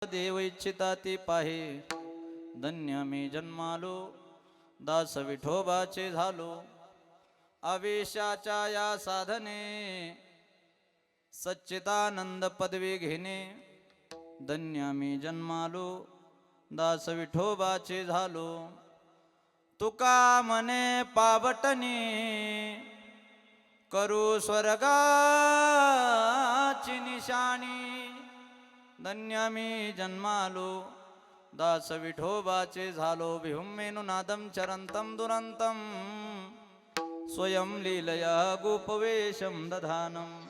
देव इच्छिता ती पाहे, धन्य मी जन्मालो, दास विठोबाचे झालो. आवेशाच्या या साधने, सच्चिदानंद पदवी घेणे. धन्य मी जन्मालो, दास विठोबाचे झालो. तुका मने पावटणी, करू स्वर्गाची निशाणी. धन्य मी जन्मालो, दास विठोबाचे झालो. विहुम्मेनु नादम चरंतम दुरंतम, स्वयं लीलया गोपवेशं दधानम.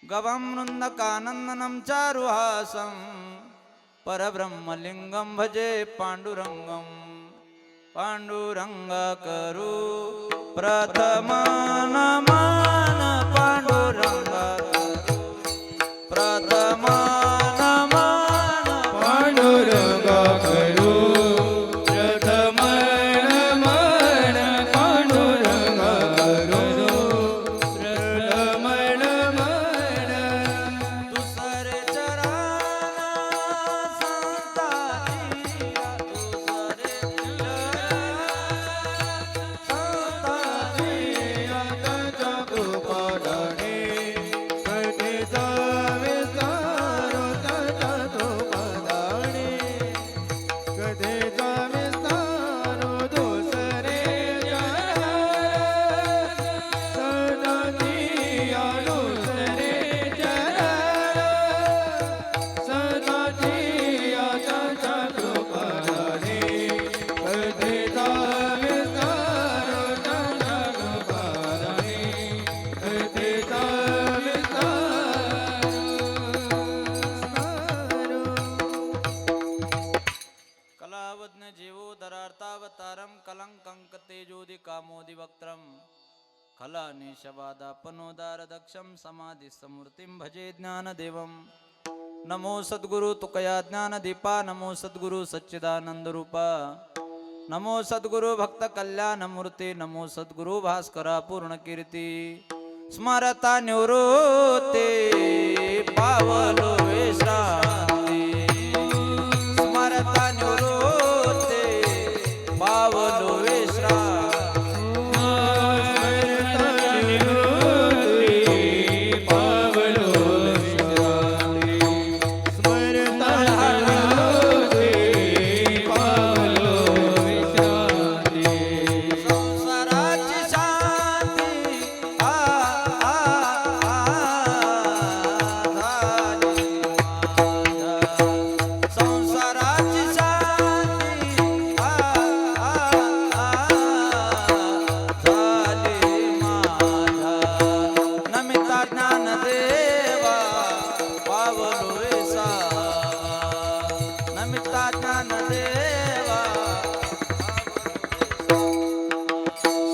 गवं वृंदकानंदनं चारुहासं, परब्रह्मलिंगं भजे पांडुरंगं. पांडुरंग करू प्रथम नमन, पांडुरंग प्रथम नमन. पांडुरंग करू प्रथम नमन, पांडुरंग करू प्रथम नमन. दुसरे चरण संताची, दुसरे जीवोदरार्तावतारं कलंकंक तेजोदि कामोदि वक्त्रं. खलानिशवादापनोदारदक्षं समाधि समूर्तिं भजे ज्ञानदेवं. नमो सद्गुरु तुकया ज्ञानदीपा, नमो सद्गुरु सच्चिदानंद रूपा. नमो सद्गुरु भक्त कल्याण मूर्ती, नमो सद्गुरु भास्करा पूर्ण कीर्ती. स्मरता निवृत्ती, पावलो विश्रांती. स्मरता निवृत्ती, पावलो विश्रांती. स्मरता निवृत्ती, पावलो विश्रांती. स्मरता निवृत्ती, पावलो विश्रांती. संसाराची शांती आ झाली माझ्या. संसाराची शांती आ झाली माझ्या. नमिता ज्ञानदेवा पावलो विसावा. नमिता ज्ञानदेवा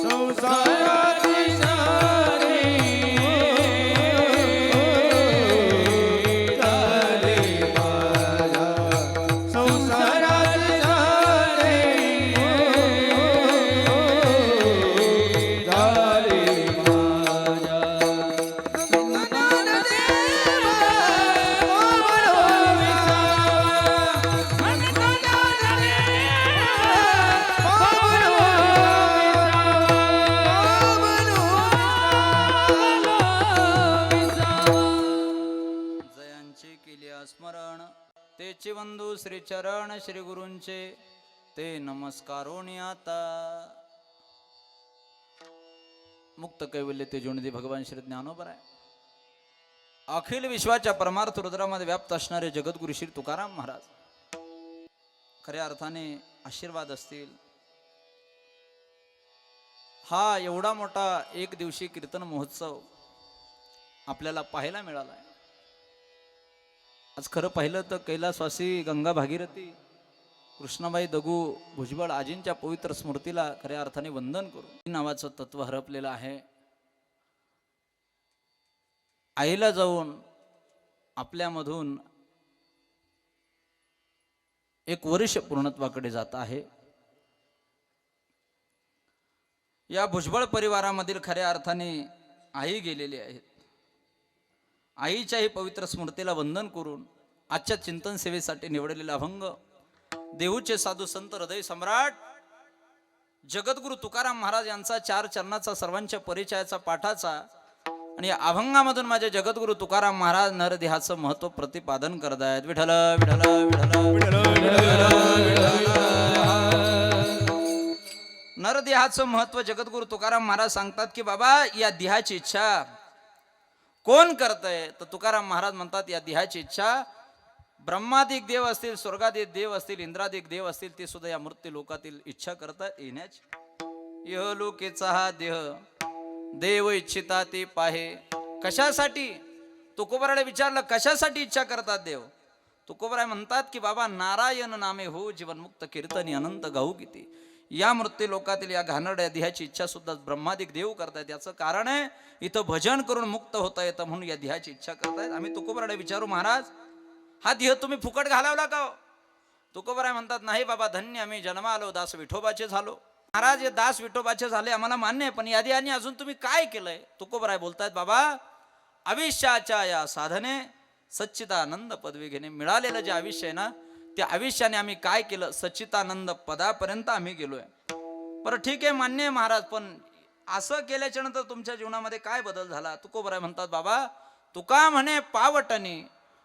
संसाराची सारी झाली माझ्या. संसाराची सारी झाली माझ्या. ज्ञानदेवा पावलो विसावा. जयांचे केले स्मरण, तेचे बंधू श्री चरण श्री गुरूंचे, ते नमस्कारोनी आता. मुक्त कैवल्य तेजोनिधी भगवान श्री ज्ञानोबर आहे. अखिल विश्वाच्या परमार्थ रुद्रामध्ये व्याप्त असणारे जगद्गुरु श्री तुकाराम महाराज खऱ्या अर्थाने आशीर्वाद असतील. हा एवढा मोठा एक दिवशी कीर्तन महोत्सव आपल्याला पाहायला मिळाला आहे. आज खरं पाहिलं तर कैलासवासी गंगा भागीरथी कृष्णाबाई दगू भुजबळ आजींच्या पवित्र स्मृतीला खऱ्या अर्थाने वंदन करू नावाचं तत्व हरपलेलं आहे. आईला जाऊन आपल्यामधून एक वर्ष पूर्णत्वाकडे जात आहे. या भुजबळ परिवारामधील खऱ्या अर्थाने आई गेलेली आहेत. आईच्याही पवित्र स्मृतीला वंदन करून आजच्या चिंतन सेवेसाठी निवडलेला अभंग देहूचे साधू संत हृदय सम्राट जगद्गुरु तुकाराम महाराज यांचा 4 चरणाचा सर्वांच्या परिचयाचा पाठाचा आणि या अभंगामधून माझे जगद्गुरु तुकाराम महाराज नरदेहाचं महत्व प्रतिपादन करत आहेत. विठ्ठल विठ्ठल विठ्ठल नरदेहाचं महत्व जगद्गुरु तुकाराम महाराज सांगतात की बाबा या देहाची इच्छा कोण करतंय, तर तुकाराम महाराज म्हणतात या देहाची इच्छा ब्रह्मादिक देव असतील, स्वर्गादिक देव असतील, इंद्रादिक देव असतील, ते सुद्धा या मृत्यू लोकातील इच्छा करतात येण्याची. इहलोकीचा हा देह देव इच्छिता ते पाहे. कशासाठी? तुकोबराने विचारलं कशासाठी इच्छा करतात देव. तुकोबराय म्हणतात की बाबा नारायण नामे हो जीवनमुक्त कीर्तनी अनंत गाऊ किती. या मृत्यू लोकातील या घाणरड्या देहाची इच्छा सुद्धा ब्रह्मादिक देव करतायत. याचं कारण आहे इथं भजन करून मुक्त होता येतं म्हणून या देहाची इच्छा करतायत. आम्ही तुकोबराडे विचारू महाराज हा देह तुम्ही फुकट घालवला का हो? तुकोबराय म्हणतात नाही बाबा धन्य आम्ही जन्म आलो दास विठोबाचे झालो. महाराज हे दास विठोबाचे झाले आम्हाला मान्य आहे, पण यादी आणि अजून तुम्ही काय केलंय? तुकोबराय बोलतायत बाबा आयुष्याच्या या साधने सच्चिदानंद पदवी घेणे मिळालेलं जे आयुष्य आहे ना त्या आयुष्याने आम्ही काय केलं, सच्चिदानंद पदापर्यंत आम्ही गेलोय. बरं ठीक आहे मान्य आहे महाराज, पण असं केल्याच्या नंतर तुमच्या जीवनामध्ये काय बदल झाला? तुकोबराय म्हणतात बाबा तुका म्हणे पावटणी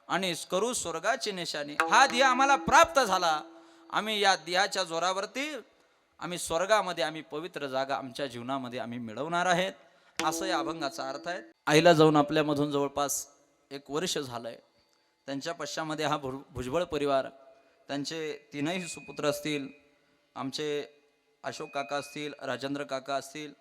आणि करू स्वर्गाची निशाणी. हा देह आम्हाला प्राप्त झाला, आम्ही या देहाच्या जोरावरती आम्ही स्वर्गामध्ये आम्ही पवित्र जागा आमच्या जीवनामध्ये आम्ही मिळवणार आहेत, असं या अभंगाचा अर्थ आहे. आईला जाऊन आपल्यामधून जवळपास 1 वर्ष झालंय. त्यांच्या पश्चामध्ये हा भुजबळ परिवार, त्यांचे 3ही सुपुत्र असतील, आमचे अशोक काका असतील, राजेंद्र काका असतील,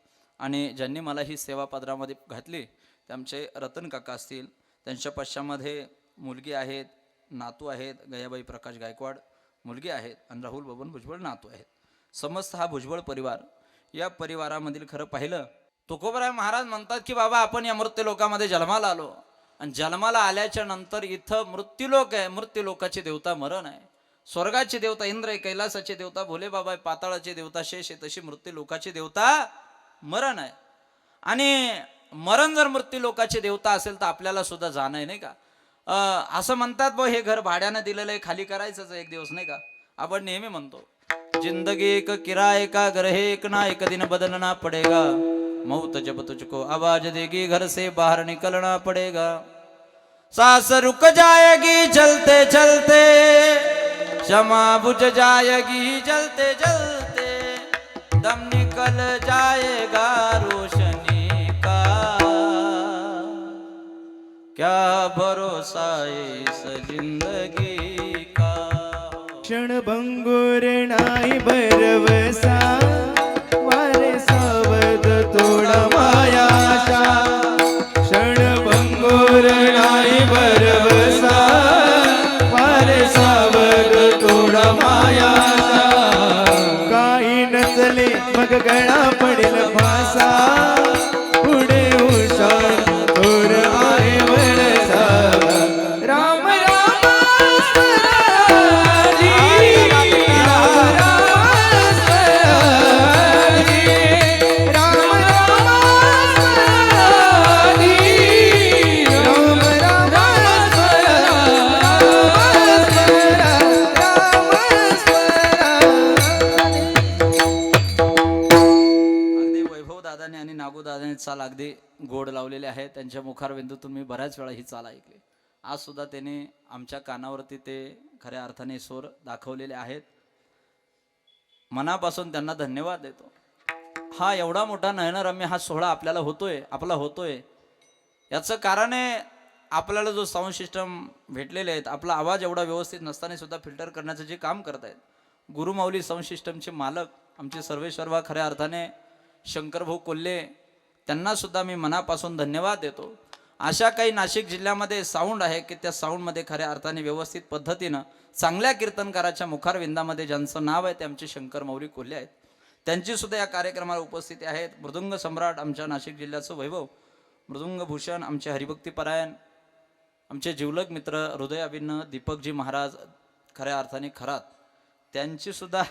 आणि ज्यांनी मला ही सेवा पदरामध्ये घातली ते आमचे रतन काका असतील. त्यांच्या पश्चामध्ये मुलगी आहेत, नातू आहेत, गयाबाई प्रकाश गायकवाड मुलगी आहेत, आणि राहुल बबन भुजबळ नातू आहेत. समस्त हा भुजबळ परिवार. या परिवारामधील खरं पाहिलं तुकोबराय महाराज म्हणतात की बाबा आपण या मृत्यू लोकामध्ये जन्माला आलो, आणि जन्माला आल्याच्या नंतर इथं मृत्यूलोक आहे. मृत्यूलोकाची देवता मरण आहे, स्वर्गाची देवता इंद्र आहे, कैलासाची देवता भोले बाबा आहे, पाताळाची देवता शेष आहे, तशी मृत्यू लोकाची देवता मरण आहे. आणि मरण जर मृत्यू लोकाची देवता असेल तर आपल्याला सुद्धा जाणं आहे नाही का. असं म्हणतात बा हे घर भाड्यानं दिलेलं आहे, खाली करायचंच एक दिवस नाही का. आपण नेहमी म्हणतो जिंदगी एक किराए का घर है, एक ना एक दिन बदलना पड़ेगा, मौत जब तुझको आवाज देगी घर से बाहर निकलना पड़ेगा. सांस रुक जाएगी चलते चलते, क्षमा बुझ जाएगी जलते जलते, दम निकल जाएगा रोशनी का, क्या भरोसा इस जिंदगी का. क्षणभंगुर नाही भरवसा, वारे सावध तोडा मायाशा. क्षणभंगुर नाही भरवसा, वारे सावध तोडा मायाशा. काही नचले मग गळा पडेल फासा, पुढे हुशार थोर आहे वळसा. राम राम नागोदादाने चाल अगदी गोड लावलेले आहे. त्यांच्या मुखारबिंदूतून मी बऱ्याच वेळा ही चाल ऐकली. आज सुद्धा त्यांनी आमच्या कानावरती ते खऱ्या अर्थाने स्वर दाखवलेले आहेत. मनापासून त्यांना धन्यवाद देतो. हा एवढा मोठा नयनरम्य हा सोहळा आपल्याला आपला होतोय याचं कारण आहे आपल्याला जो साऊंड सिस्टम भेटलेले आहेत. आपला आवाज एवढा व्यवस्थित नसताना सुद्धा फिल्टर करण्याचं जे काम करतायत गुरुमाऊली साऊंड सिस्टमचे मालक आमचे सर्वेश्वर खऱ्या अर्थाने शंकरभाऊ कोल्हे, त्यांना सुद्धा मी मनापासून धन्यवाद देतो. अशा काही नाशिक जिल्ह्यामध्ये साऊंड आहे की त्या साऊंडमध्ये खऱ्या अर्थाने व्यवस्थित पद्धतीनं चांगल्या कीर्तनकाराच्या मुखारविंदामध्ये ज्यांचं नाव आहे ते आमचे शंकर माऊली कोल्हे आहेत. त्यांची सुद्धा या कार्यक्रमाला उपस्थिती आहेत. मृदुंग सम्राट आमच्या नाशिक जिल्ह्याचं वैभव, मृदुंग भूषण आमचे हरिभक्तीपरायण, आमचे जिवलग मित्र हृदय अभिन्न दीपकजी महाराज खऱ्या अर्थाने खरात, त्यांची सुद्धा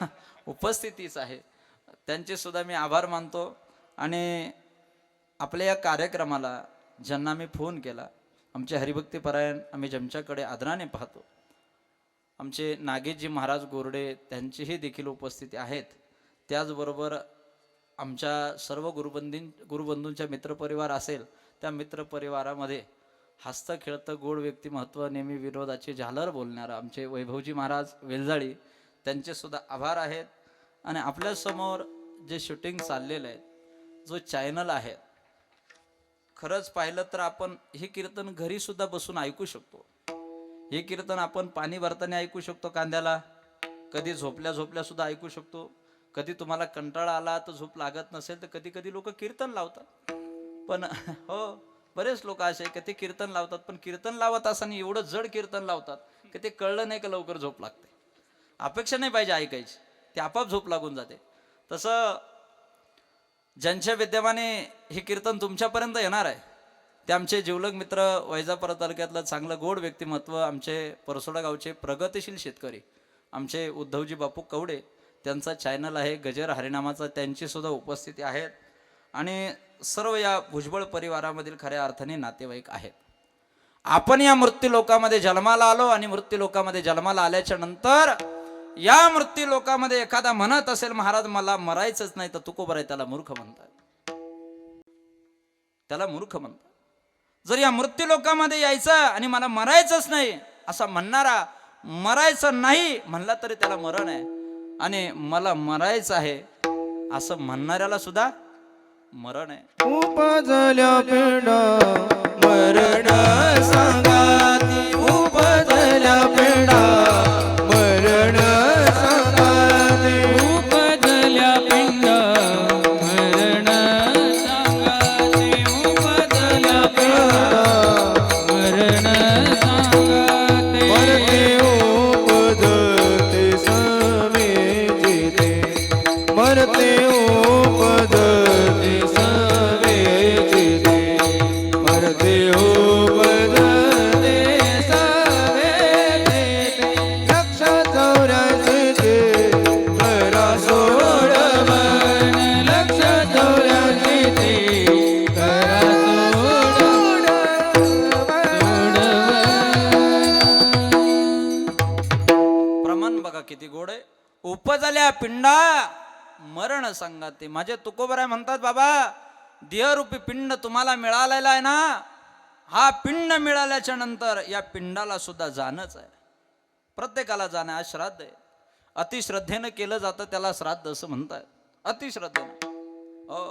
उपस्थितीच आहे. त्यांचे सुद्धा मी आभार मानतो. आणि आपल्या या कार्यक्रमाला ज्यांना मी फोन केला, आमचे हरिभक्तीपरायण, आम्ही ज्यांच्याकडे आदराने पाहतो आमचे नागेशजी महाराज गोरडे त्यांचीही देखील उपस्थिती आहेत. त्याचबरोबर आमच्या सर्व गुरुबंधूंच्या मित्रपरिवार असेल त्या मित्रपरिवारामध्ये हसतं खेळतं गोड व्यक्तिमत्व नेहमी विरोधाची झालर बोलणारं आमचे वैभवजी महाराज वेलजाळी त्यांचे सुद्धा आभार आहेत. आणि आपल्यासमोर जे शूटिंग चाललेलं आहे, जो चॅनल आहे, खरंच पाहिलं तर आपण हे कीर्तन घरी सुद्धा बसून ऐकू शकतो. हे कीर्तन आपण पाणी भरताना ऐकू शकतो, कांद्याला कधी झोपल्या सुद्धा ऐकू शकतो. कधी तुम्हाला कंटाळा आला तर झोप लागत नसेल तर कधी कधी लोक कीर्तन लावतात. पण हो, बरेच लोक असे की ते कीर्तन लावतात, पण कीर्तन लावत असताना एवढं जड कीर्तन लावतात की ते कळलं नाही का लवकर झोप लागते. अपेक्षा नाही पाहिजे ऐकायची, ते आपोआप झोप लागून जाते. तसं ज्यांच्या विद्यमाने हे कीर्तन तुमच्यापर्यंत येणार आहे ते आमचे जिवलग मित्र, वैजापूर तालुक्यातलं चांगलं गोड व्यक्तिमत्व, आमचे परसोडा गावचे प्रगतिशील शेतकरी आमचे उद्धवजी बापू कवडे, त्यांचा चॅनल आहे गजर हरिनामाचा, त्यांची सुद्धा उपस्थिती आहेत. आणि सर्व या भुजबळ परिवारामधील खऱ्या अर्थाने नातेवाईक आहेत. आपण या मृत्यू लोकामध्ये जन्माला आलो आणि मृत्यू लोकामध्ये जन्माला आल्याच्या नंतर या मृत्यू लोकामध्ये एखादा म्हणत असेल महाराज मला मरायचंच नाही, तर तुकोबराय त्याला मूर्ख म्हणतात. त्याला मूर्ख म्हणतात. जर या मृत्यू लोकामध्ये यायचं आणि मला मरायचंच नाही असा म्हणणारा मरायचं नाही म्हणला तरी त्याला मरण आहे, आणि मला मरायचं आहे असं म्हणणाऱ्याला सुद्धा मरण आहे. उपजल्या पिंडा मरण सांगाती, उपजल्या पिंडा मरण सांगाती, उपजल्या पिंड मरण सांगाते, उपजल्या पिंड मरण सांगाते. मरते उपजते समेजिते, मरते उपजते समेजिते, मरते उपजते समेजिते. लक्ष 84 करा सोडवन, लक्ष 84 करा सोडवन. प्रमाण बघा किती गोड आहे. उपजल्या पिंडा मरण सांगाते. माझे तुकोबराय म्हणतात बाबा देहरूपी पिंड तुम्हाला मिळालेला आहे ना, हा पिंड मिळाल्याच्या नंतर या पिंडाला सुद्धा जाणंच आहे. प्रत्येकाला जाणं. आज श्राद्ध आहे, अतिश्रद्धेनं केलं जातं त्याला श्राद्ध असं म्हणतात. अतिश्रद्धेनं. हो,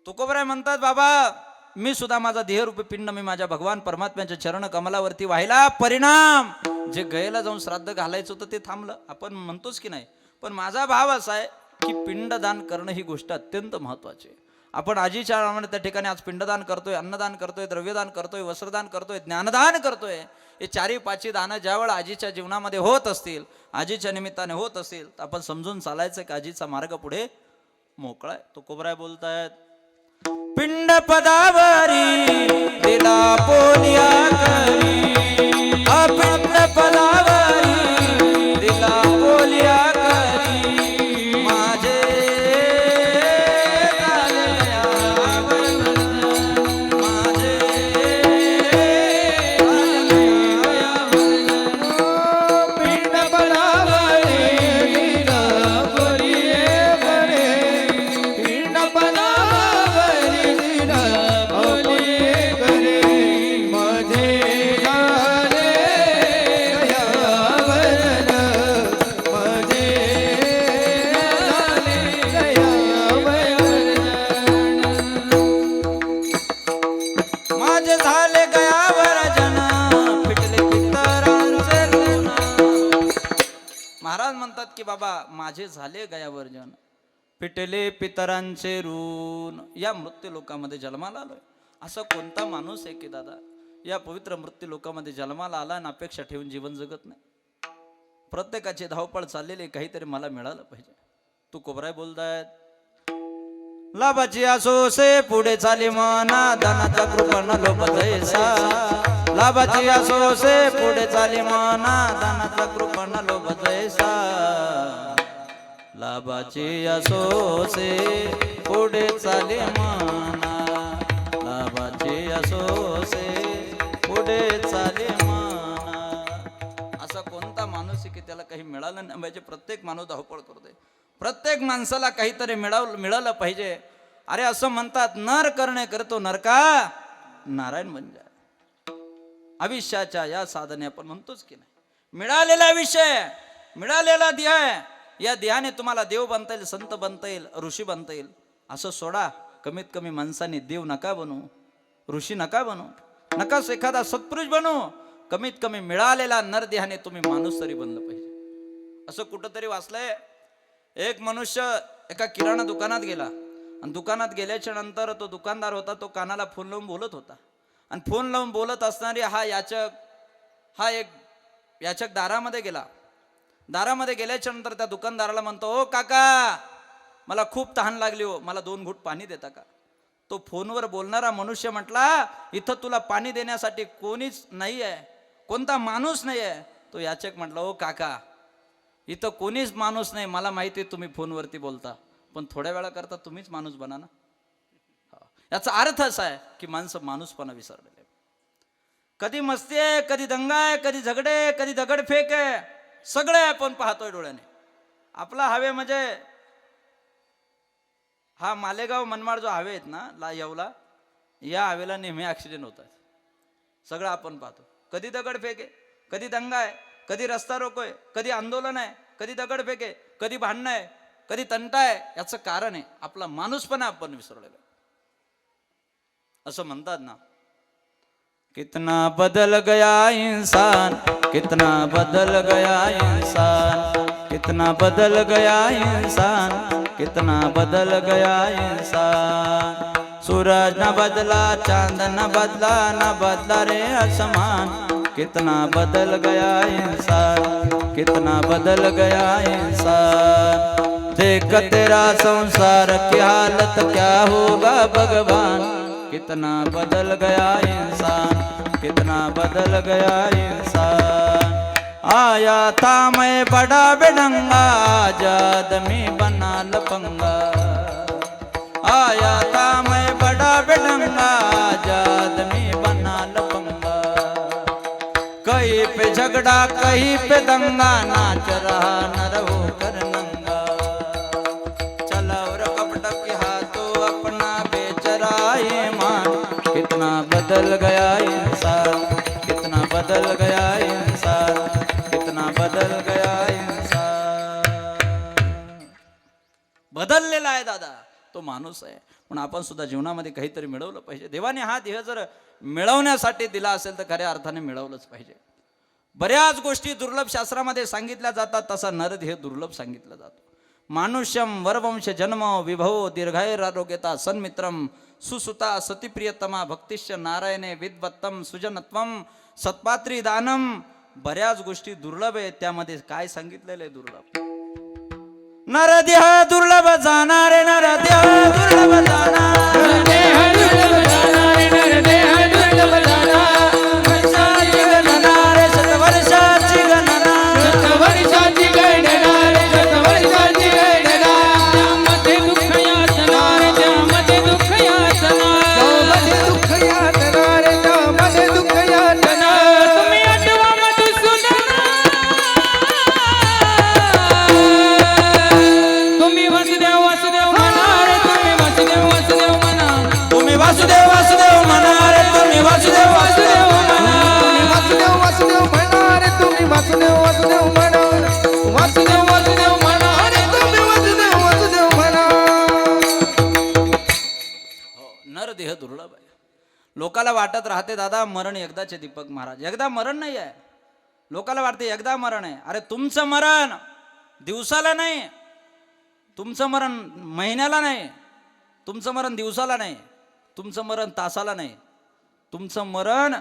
तुकोबराय म्हणतात बाबा मी सुद्धा माझा देहरूपी पिंड मी माझ्या भगवान परमात्म्याच्या चरण कमलावरती व्हायला, परिणाम जे गयेला जाऊन श्राद्ध घालायचं होतं ते थांबलं. आपण म्हणतोच की नाही, पण माझा भाव असा आहे की पिंडदान करणं ही गोष्ट अत्यंत महत्वाची आहे. आपण आजीच्या नावाने त्या ठिकाणी आज पिंडदान करतोय, अन्नदान करतोय, द्रव्यदान करतोय, वस्त्रदान करतोय, ज्ञानदान करतोय. हे 4-5 दानं ज्यावेळेला आजीच्या जीवनामध्ये होत असतील, आजीच्या निमित्ताने होत असतील, तर आपण समजून चालायचं की आजीचा मार्ग पुढे मोकळा आहे. तुकोबराय बोलतायत पिंड पदावरी दिला पोलिया करी, पिंड पदावरी दिला पोलिया करी, माझे झाले आवर्जन, माझे झाले आवर्जन. पिंड पदावरी दिला पोलिये करे, पिंड पदावरी दिला पोलिये करे, माझे झाले दयावरण, माझे झाले दयावरण. माझे झाले गयावर जन फिटले पितरांचे ऋण. महाराज म्हणतात की बाबा माझे झाले गयावर जन फिटले पितरांचे ऋण. या मृत्यू लोकामध्ये जन्माला आलोय. असा कोणता माणूस आहे की दादा या पवित्र मृत्यू लोकामध्ये जन्माला आला आणि अपेक्षा ठेवून जीवन जगत नाही. प्रत्येकाची धावपळ चाललेली, काहीतरी मला मिळालं पाहिजे. तुकोबराय बोलतायत लाभाची असोसे पुढे चाली मना, दानाचा कृपण लोभ जैसा. लाभाची असोसे पुढे चाली मना, दानाचा कृपण लोभ जैसा. लाभाची असोसे पुढे चाली मना, लाभाची असोसे पुढे चाली मना. असा कोणता माणूस की त्याला काही मिळालं नाही पाहिजे. प्रत्येक माणूस धावपळ करतोय. प्रत्येक माणसाला काहीतरी मिळालं पाहिजे. अरे असं म्हणतात, नर करणे करतो नरका नारायण बन जाय. आयुष्याच्या या साधने आपण म्हणतोच की नाही. मिळालेला विषय, मिळालेला ध्येय, या ध्येयाने तुम्हाला देव बनता येईल, संत बनता येईल, ऋषी बनता येईल. असं सोडा. कमीत कमी माणसाने देव नका बनू, ऋषी नका बनू, नकाच एखादा सत्पुरुष बनू. कमीत कमी मिळालेला नरदेहाने तुम्ही माणूस तरी बनलं पाहिजे. असं कुठंतरी वाचलंय, एक मनुष्य एका किराणा दुकानात गेला आणि दुकानात गेल्याच्या नंतर तो दुकानदार होता, तो कानाला फोन लावून बोलत होता. आणि फोन लावून बोलत असणारी हा एक याचक दारामध्ये गेला. दारामध्ये गेल्याच्या नंतर त्या दुकानदाराला म्हणतो, ओ काका, मला खूप तहान लागली हो, मला 2 घूट पाणी देता का? तो फोनवर बोलणारा मनुष्य म्हटला, इथं तुला पाणी देण्यासाठी कोणीच नाही आहे, कोणता माणूस नाही आहे. तो याचक म्हटला, ओ काका, इथं कोणीच माणूस नाही, मला माहिती आहे तुम्ही फोनवरती बोलता, पण थोड्या वेळा करता तुम्हीच माणूस बना ना. याचा अर्थ असा आहे की माणसं माणूसपणा विसरलेले. कधी मस्ती आहे, कधी दंगा आहे, कधी झगडे, कधी दगडफेक आहे, सगळे आपण पाहतोय डोळ्याने. आपला हवे म्हणजे हा मालेगाव मनमाड जो हवे आहेत ना येवला, या हवेला नेहमी ॲक्सिडेंट होत आहेत. सगळं आपण पाहतो. कधी दगडफेक आहे, कधी दंगा आहे, कधी रस्ता रोको आहे, कधी आंदोलन आहे, कधी दगडफेक आहे, कधी भांडणं आहे, कधी तंटा आहे. याचं कारण आहे आपला माणूसपणा आपण विसरलेला. असं म्हणतात ना, कितना बदल गया इंसान, कितना बदल गया इंसान, कितना बदल गया इंसान, कितना बदल गया इंसान. सूरज न बदला, चांद न बदला, न बदला रे आसमान. कितना बदल गया इंसान, कितना बदल गया इंसान. देख तेरा संसार की हालत क्या होगा भगवान. कितना बदल गया इंसान, कितना बदल गया इंसान. आया था मैं बड़ा बेढंगा, आज आदमी बना लफंगा. आया था मैं बड़ा बेढंगा, आज आदमी बना लफंगा. कहीं पे झगड़ा, कहीं पे दंगा, नाच रहा नर होकर नंगा. चला और कपट के हाथों अपना बेच रहा ईमान. कितना बदल गया इंसान, कितना बदल गया इंसान, कितना बदल गया इंसान. बदललेला आहे दादा, तो माणूस आहे. पण आपण सुद्धा जीवनामध्ये काहीतरी मिळवलं पाहिजे. देवाने हा देह जर मिळवण्यासाठी दिला असेल तर खऱ्या अर्थाने मिळवलंच पाहिजे. बऱ्याच गोष्टी दुर्लभ शास्त्रामध्ये सांगितल्या जातात, तसा नरदेह दुर्लभ सांगितला जातो. मानुष्यम वरवंश जन्म विभव दीर्घायुरारोग्यता सन्मित्रम सुसुता सतीप्रियतमा भक्तिश्च नारायणे विद्वत्तम सुजनत्वम सत्पात्री दानम. बऱ्याच गोष्टी दुर्लभ आहेत, त्यामध्ये काय सांगितलेलं आहे दुर्लभ. नरदेह दुर्लभ जाणारे, नरदेह दुर्लभ जाणारे, वर्षाची गणना रे, शतवर्षाची गणना, शतवर्षाची गणना रे, शतवर्षाची गणना. त्यामध्ये दुःख यातना रे, त्यामध्ये दुःख यातना, त्यामध्ये दुःख यातना रे, त्यामध्ये दुःख यातना. तुम्ही आठवा मधुसूदन, तुम्ही वासुदेव वासुदेव म्हणा रे, तुम्ही वासुदेव वासुदेव म्हणा. तुम्ही वासुदेव वासुदेव म्हणा रे, तुम्ही वासुदेव वासुदेव म्हणा. वासुदेव वासुदेव म्हणा रे, तुम्ही वासुदेव वासुदेव म्हणा. वासुदेव वासुदेव म्हणा रे, तुम्ही वासुदेव वासुदेव म्हणा. नरदेह दुर्लभ आहे. लोकाला वाटत राहते दादा मरण एकदाचे. दीपक महाराज, एकदा मरण नाही आहे. लोकाला वाटते एकदा मरण आहे. अरे तुमचं मरण दिवसाला नाही, तुमचं मरण महिन्याला नाही, तुमचं मरण दिवसाला नाही, तुमचं मरण तासाला नाही, तुमचं मरण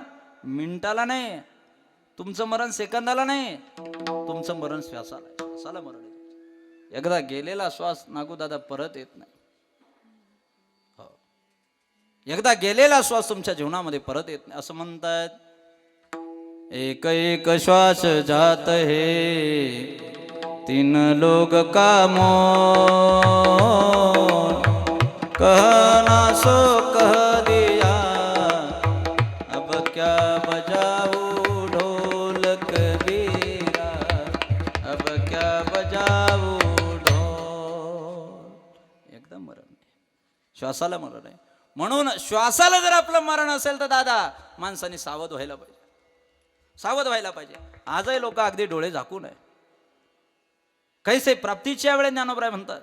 मिनिटाला नाही, तुमचं मरण सेकंदाला नाही, तुमचं मरण श्वासाला आहे. श्वासाला मरण येतं. एकदा गेलेला श्वास नागू दादा परत येत नाही. हो, एकदा गेलेला श्वास तुमच्या जीवनामध्ये परत येत नाही. असं म्हणतात, एक एक श्वास जात है, तीन लोग का मौन. कहना सो कह दिया, अब क्या बजाऊं ढोल कबीरा. क्या बजावू ढोल. एकदम मरण आहे. श्वासाला मरण आहे. म्हणून श्वासाला जर आपलं मरण असेल तर दादा माणसाने सावध व्हायला पाहिजे. सावध व्हायला पाहिजे. आजही लोक अगदी डोळे झाकून आहे. कैसे प्राप्तीच्या वेळे ज्ञानोबराय म्हणतात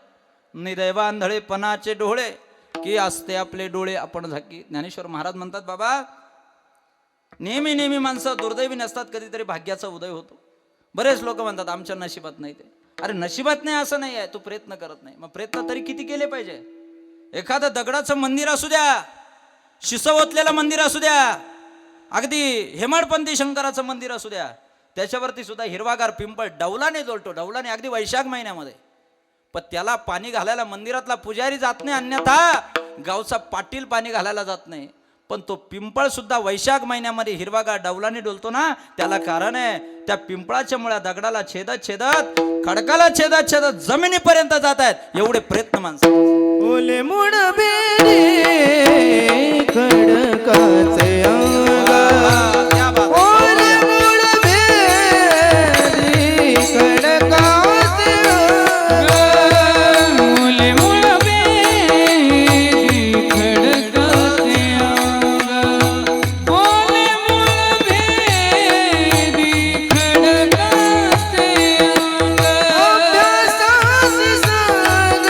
निदैवांधळेपणाचे डोळे की असते आपले डोळे आपण झाकी. ज्ञानेश्वर महाराज म्हणतात बाबा नेहमी नेहमी माणसं दुर्दैवी नसतात, कधीतरी भाग्याचा उदय होतो. बरेच लोक म्हणतात आमच्या नशिबात नाही ते. अरे नशिबात नाही असं नाही आहे, तू प्रयत्न करत नाही. मग प्रयत्न तरी किती केले पाहिजे. एखादं दगडाचं मंदिर असू द्या, शिसवतलेलं मंदिर असू द्या, अगदी हेमाडपंथी शंकराचं मंदिर असू द्या, त्याच्यावरती सुद्धा हिरवागार पिंपळ डौलाने जोलतो. डौलाने अगदी वैशाख महिन्यामध्ये. पण त्याला पाणी घालायला मंदिरातला पुजारी जात नाही, अन्यथा गावचा पाटील पाणी घालायला जात नाही. पण तो पिंपळ सुद्धा वैशाख महिन्यामध्ये हिरवागार डौलाने डोलतो ना, त्याला कारण आहे त्या पिंपळाच्या मुळ्या दगडाला छेदत छेदत खडकाला छेदत छेदत जमिनीपर्यंत जात आहेत. एवढे प्रयत्न माणसं. ओले मुड बेरे खडकाचे अंगा, क्या बात. ओले मुड बेरे खडकाचे अंगा, ओले मुळ बेदी खडकाचे अंग. ओले मुळ बेदी खडकाचे अंग. अभ्यासासी साग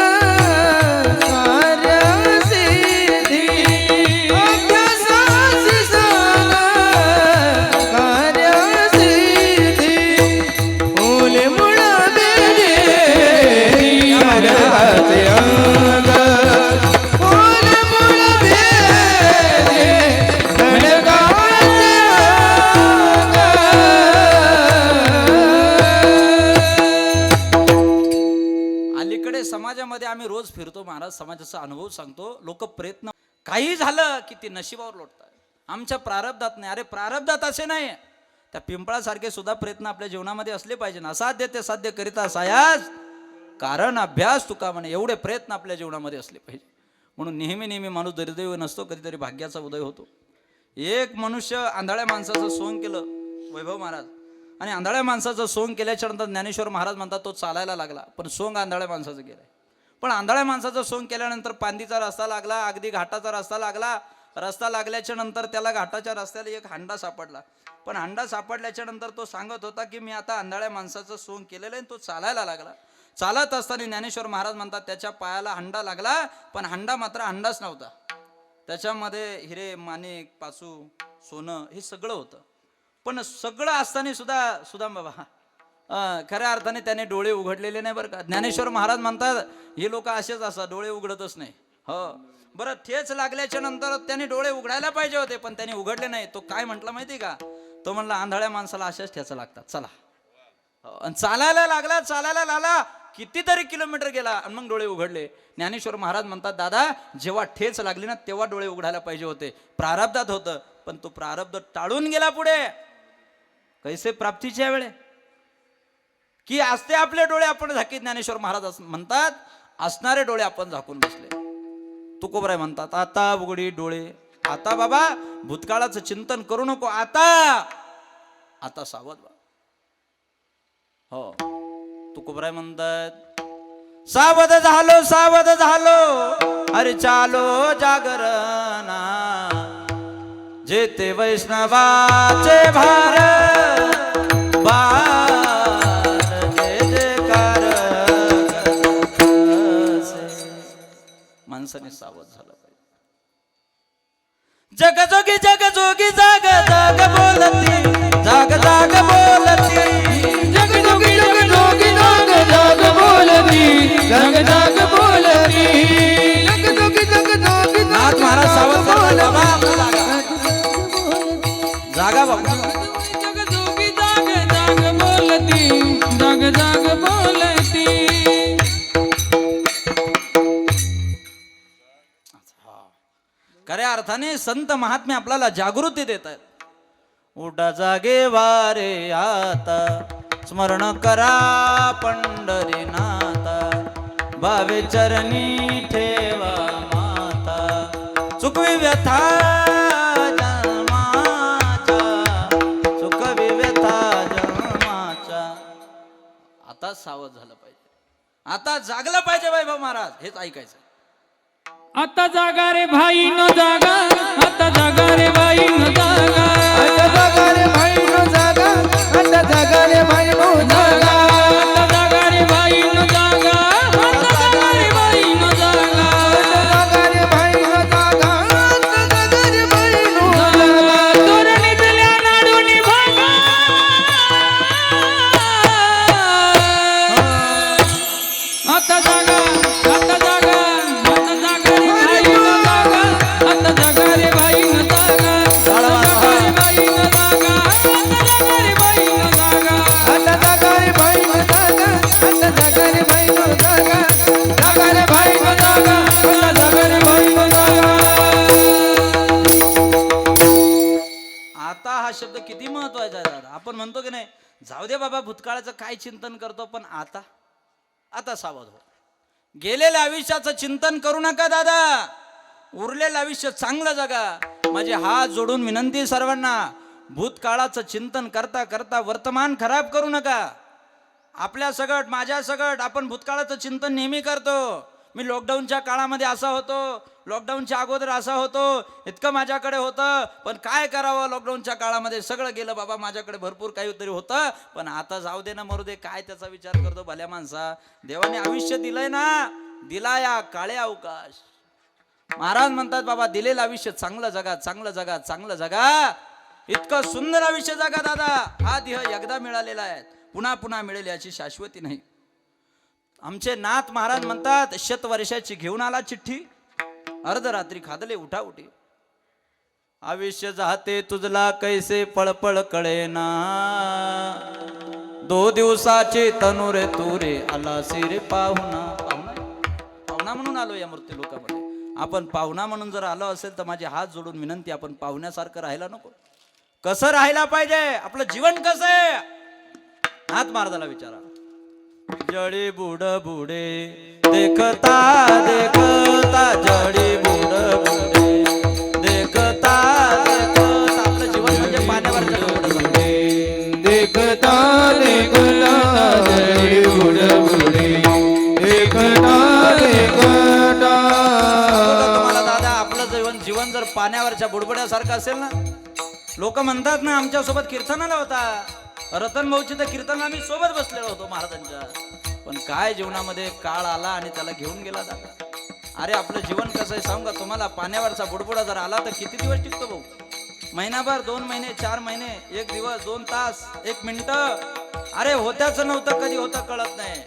कार्यसिद्धी, अभ्यासासी साग कार्यसिद्धी, ओले मुळ बेरे खडकाचे अंग, ओले मुळ बेरे खडकाचे अंग. अलीकडे समाजामध्ये आम्ही रोज फिरतो महाराज, समाजाचा अनुभव सांगतो. लोक प्रयत्न काही झालं की ते नशिबावर लोटतात. आमच्या प्रारब्धात नाही. अरे प्रारब्धात असे नाही. त्या पिंपळासारखे सुद्धा प्रयत्न आपल्या जीवनामध्ये असले पाहिजे. असाध्य ते साध्य करिता सायास कारण अभ्यास तुका म्हणे. एवढे प्रयत्न आपल्या जीवनामध्ये असले पाहिजे. म्हणून नेहमी नेहमी माणूस दुर्दैवी नसतो, कधीतरी भाग्याचा उदय होतो. एक मनुष्य आंधळ्या माणसाचं सोंग केलं वैभव महाराज, आणि आंधळ्या माणसाचं सोंग केल्याच्या नंतर ज्ञानेश्वर महाराज म्हणतात तो चालायला लागला. पण सोंग आंधळ्या माणसाचं केलंय. पण आंधळ्या माणसाचं सोंग केल्यानंतर पांदीचा रस्ता लागला, अगदी घाटाचा रस्ता लागला. रस्ता लागल्याच्या नंतर त्याला घाटाच्या रस्त्याला एक हांडा सापडला. पण हांडा सापडल्याच्या नंतर तो सांगत होता की मी आता आंधळ्या माणसाचं सोंग केलेलं आहे. तो चालायला लागला. चालत असताना ज्ञानेश्वर महाराज म्हणतात त्याच्या पायाला हांडा लागला, पण हांडा मात्र हांडाच नव्हता. त्याच्यामध्ये हिरे माणिक पाचू सोनं हे सगळं होतं. पण सगळं असताना सुद्धा सुदाम बाबा खऱ्या अर्थाने त्याने डोळे उघडलेले नाही बरं का. ज्ञानेश्वर महाराज म्हणतात हे लोक असेच असतात, डोळे उघडतच नाही. हो बरं, ठेच लागल्याच्या नंतर त्याने डोळे उघडायला पाहिजे होते, पण त्याने उघडले नाही. तो काय म्हटला माहिती का, तो म्हणला आंधळ्या माणसाला अशाच ठेचा लागतात, चला. आणि चालायला लागला, चालायला लागला, कितीतरी किलोमीटर गेला आणि मग डोळे उघडले. ज्ञानेश्वर महाराज म्हणतात दादा जेव्हा ठेच लागली ना तेव्हा डोळे उघडायला पाहिजे होते. प्रारब्धात होतं, पण तो प्रारब्ध टाळून गेला पुढे. कैसे प्राप्तीच्या वेळे की असते आपले डोळे आपण झाकीत. ज्ञानेश्वर महाराज म्हणतात असणारे डोळे आपण झाकून बसले. तुकोबराय म्हणतात आता उघडी डोळे. आता बाबा भूतकाळाचं चिंतन करू नको. आता सावध व्हा. हो तुकोबराय म्हणतात सावध झालो सावध झालो अरे चालो जागरणा जेते वैष्णवाचे भार बार जय जयकार माणसाने सावध झालं पाहिजे. जगजोगी जगजोगी जाग जाग बोलती जाग जाग बोलती जग जोगी जग जोगी जाग जाग बोलती जग जाग बोलती जग जोगी जग जोगी नाथ महाराज सावध झाला बाबा. जागा बाबा जग जोगी जाग जाग बोलती जाग जाग बोलती. खऱ्या अर्थाने संत महात्मे आपल्याला जागृती देत आहेत. उठा जागे वारे आता स्मरण करा पंढरीनाथा भावे चरणी ठेवा माता चुकवी व्यथा जन्माच्या चुकवी व्यथा जन्माच्या. आता सावध झालं पाहिजे, आता जागलं पाहिजे वैभव महाराज, हेच ऐकायचं. आता जागा रे भाई न जागा, आता जागा रे भाई न जागा, आता जागा रे भाई नो जागा, आता जागा रे भाई नो जागा, आता जागा रे भाई न जागा, आता जागा रे भाई न जागा, आता जागा रे भाई नो जागा, आता जागा रे भाई नो जागा. तोरणीतल्या नाडूनी भागा, आता जागा, आता जागा, आता जागा रे भाई न जागा, आता जागा रे भाई न जागा, आता जागा रे भाई न जागा, आता जागा रे भाई न जागा. आता जागा रे भाई नो जागा, आता जागा रे भाई नो जागा, जागा रे भाई नो जागा, आता जागा रे भाई नो जागा. आता हा शब्द किती महत्वाचा आहे दादा. आपण म्हणतो की नाही, जाऊ दे बाबा भूतकाळाचं काय चिंतन करतो, पण आता आता सावध हो. गेलेल्या आयुष्याचं चिंतन करू नका दादा, उरलेलं आयुष्य चांगलं जगा. माझे हात जोडून विनंती सर्वांना, भूतकाळाचं चिंतन करता करता वर्तमान खराब करू नका. आपल्या सगट माझ्या सगट आपण भूतकाळाचं चिंतन नेहमी करतो. मी लॉकडाऊनच्या काळामध्ये असा होतो, लॉकडाऊनच्या अगोदर असा होतो, इतकं माझ्याकडे होतं, पण काय करावं, लॉकडाऊनच्या काळामध्ये सगळं गेलं बाबा, माझ्याकडे भरपूर काहीतरी होतं, पण आता जाऊ दे ना, मरू दे, काय त्याचा विचार करतो भल्या माणसा. देवाने आयुष्य दिलंय ना, दिला या काळे अवकाश. महाराज म्हणतात बाबा दिलेलं आयुष्य चांगलं जगा, चांगलं जगा, चांगलं जगा. इतकं सुंदर आयुष्य जगा दादा. हा देह एकदा मिळालेला आहे, पुन्हा पुन्हा मिळेल याची शाश्वती नाही. आमचे नाथ महाराज म्हणतात, 100 वर्षाची घेऊन आला चिठ्ठी, अर्धरात्री खादले उठा उठी. आयुष्य जाते तुझला कैसे पळपळ कळेना, 2 दिवसाचे तनुरे तुरे आला सिरे पाहुणा. पाहुणा पाहुणा म्हणून आलो या मृत्यू लोकांमध्ये. आपण पाहुणा म्हणून जर आलो असेल तर माझे हात जोडून विनंती, आपण पाहुण्यासारखं राहायला नको. कसं राहायला पाहिजे, आपलं जीवन कसं आहे, हात महाराजाला विचारा. जडी बुड बुडे देखता देखता, जडी बुड बुडे देखता देखता. आपलं जीवन म्हणजे पाण्यावरच्या डोंगरासारखं. देखता देखता जडी बुड बुडे, देखता देखता. तुम्हाला दादा आपलं जीवन जर पाण्यावरच्या बुडबुड्यासारखं असेल ना, लोक म्हणतात ना, आमच्या सोबत कीर्तनाला होता रतन भाऊची, तर कीर्तनाला आम्ही सोबत बसलेलो होतो महाराजांच्या, पण काय जीवनामध्ये काळ आला आणि त्याला घेऊन गेला दादा. अरे आपलं जीवन कसं आहे सांगू का तुम्हाला, पाण्यावरचा बुडबुडा जर आला तर किती दिवस टिकतो भाऊ, महिनाभर, 2 महिने, 4 महिने, 1 दिवस, 2 तास, 1 मिनिट. अरे होत्याचं नव्हतं, कधी होतं कळत नाही.